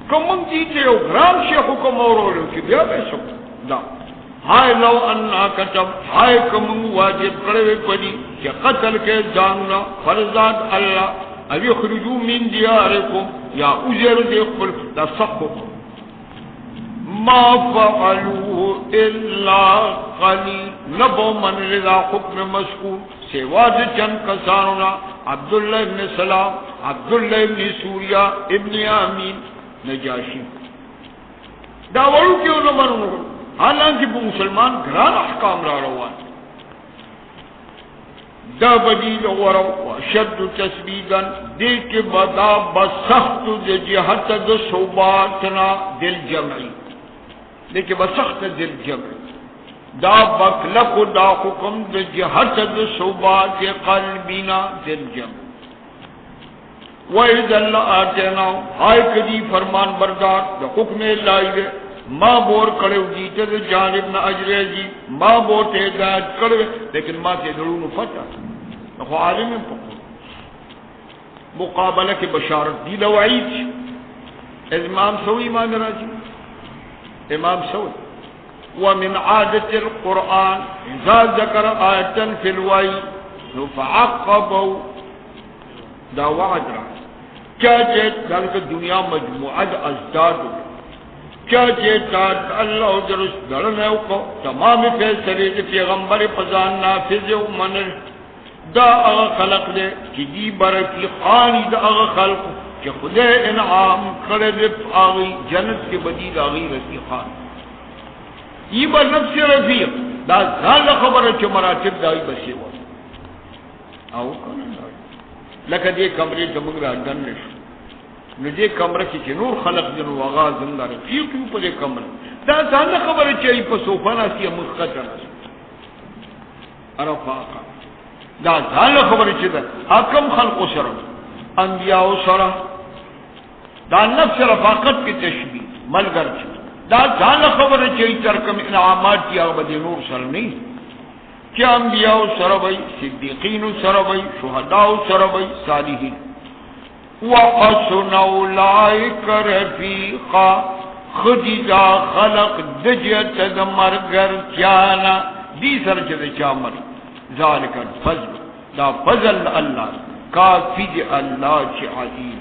کمن دیتے یو گرام شیخ حکم اور رولو کی بیا بے سکو دا ہائے لو انا کتب ہائے کمن واجب کروے پدی کہ قتل کے جاننا فرزاد اللہ اب یخرجو من دیارکم یا اجر دے قل تصفکم ما فعلوه الا قلیل نبو من رضا حکم مذکور سواد چند کسانونا عبداللہ ابن سلام عبداللہ ابن سوریہ ابن آمین نجاشی داولو کیوں نمانو حالانکہ وہ مسلمان گران احکام را روان دا بدیل ورو وشد تسبیدن دیکھ بدا بسخت دے جہت دے صوباتنا دل جمعی دیکھ بسخت دل جمعی دا بکلق دا حکم دے جہت دے صوبات قلبینا دل جمعی وَإِذَا لَآتَيْنَاهُمْ ہائے کدی فرمان بردار دا حکم اللہ دے ماں بور کڑے جیتے دے جانب نہ اجرے جی ماں بور تے ہدایت کڑے لیکن ماں تے دلون فتح نخو عالم پکو مقابلہ کے بشارت دی لوعید امام سوئی مان راجی امام سوئی ومن عادت القرآن اذا ذکر آیتا فی الوعی فعقبو دا وعد را کیا جیت کہ دنیا مجموعت ازداد ہو کیا جیتا اللہ درست دلنے کو تمام فیصلے پیغمبر پزان نافذ و منر دا اغا خلق دے کہ دی برکی خانی دا اغا خلق کہ خدے انعام کردف آغی جنت کے بدید آغی رفیقان یہ با نفس رفیق دا زال خبر چھ مراتب دائی بسی ہوا آو کنن دائی لکہ دے کمرے دمگ را دن نشو نجے کمرہ کی نور خلق جنو آغاز زندہ رفیق کیوں پلے کمرہ دا زال خبر چاہی پا صوفانا سی مخطر ارفاقا دا زال خبر چاہی حکم خلق سرم انبیاء سرم دا نفس رفاقت کی تشبیح ملگر چاہی دا زال خبر چاہی ترکم انعامات کی اغبد نور سر نہیں کیا انبیاء سربئی صدیقین سربئی شہداء سربئی صالحین وَحَسُنَ أُولَئِكَ رَفِيقًا خدیجہ خلق دجت مرگر چانا دی سر چد چامر ذالک الفضل دا فضل اللہ کافی دی اللہ چی عظیم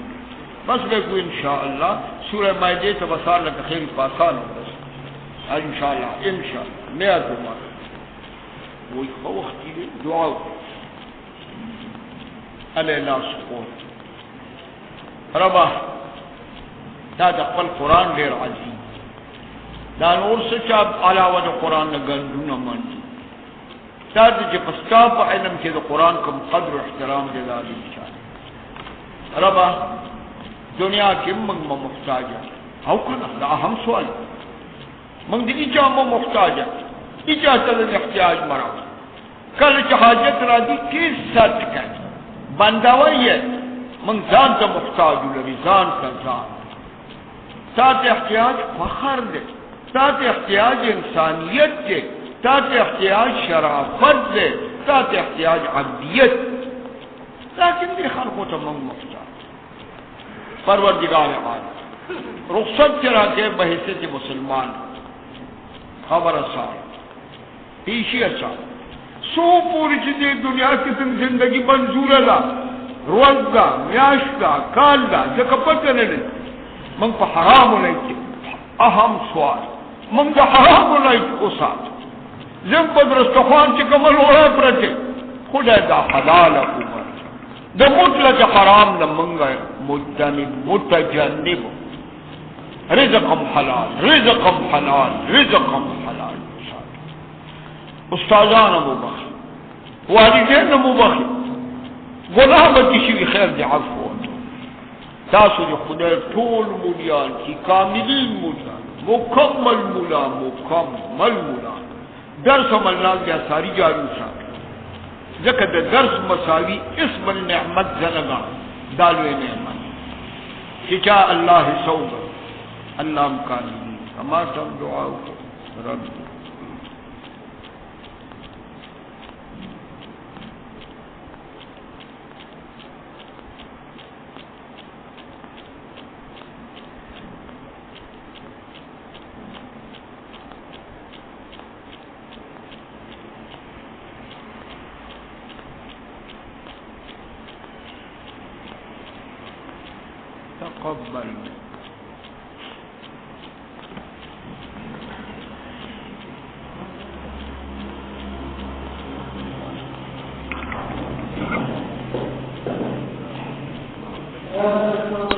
بس میں کو انشاءاللہ سورہ مائدے تبصار لکا خیر پاسان ہو بس انشاءاللہ نیا دعا وہی خوختی دی دعا علیہ لا سپورت ربا دا دا قل قرآن دیر عظیم دا نور سچا علاوہ دا قرآن نگندون من دا دا جا پسکا پا علم کے دا قرآن کم قدر و احترام دے دا دی چاہے ربا دنیا کی منگ ما محتاجا ہاو کنا دا اہم سوال منگ دی ایچا ما محتاجا ایچا تلد احتیاج مرا کل چا حاجت را دی کس ست کن بندوائی ہے من زان تا محتاج لری زان کا زان تات احتیاج فخر دے تات احتیاج انسانیت دے تات احتیاج شرافت دے تات احتیاج عبدیت لیکن دی خلقوں تا من محتاج پروردگار عالم رخصت چرا کے بحثیت مسلمان خبر اصار پیشی اصار سو پوری چیزیں دنیا کی تم زندگی منظور ہے روز دا میاش دا کال دا جکا پتہ نہیں منگ پا حرام نہیں کی اہم سوال منگ دا حرام نہیں کی اسات زم پا درستخوان چکا مل اوڑا پرچے خدا دا حلال حکومت د مطلق حرام نه منګه متجنب رزقم حلال رزقم حلال رزقم حلال. استادان مو بخي والدین مو بخي گناہ بچی شوی خیر دی عفو تاسو دی خدای ټول مولیان کی کاملین مولیان مکمل مولا مکمل مولا درس ملنا بیا ساری جارو سا ذکر دا درس مساوی اسم النعمت زنگا دالوی نعمت چچا اللہ صوبر اللہ مکانی اما تم دعاو رب تقبل. Thank you.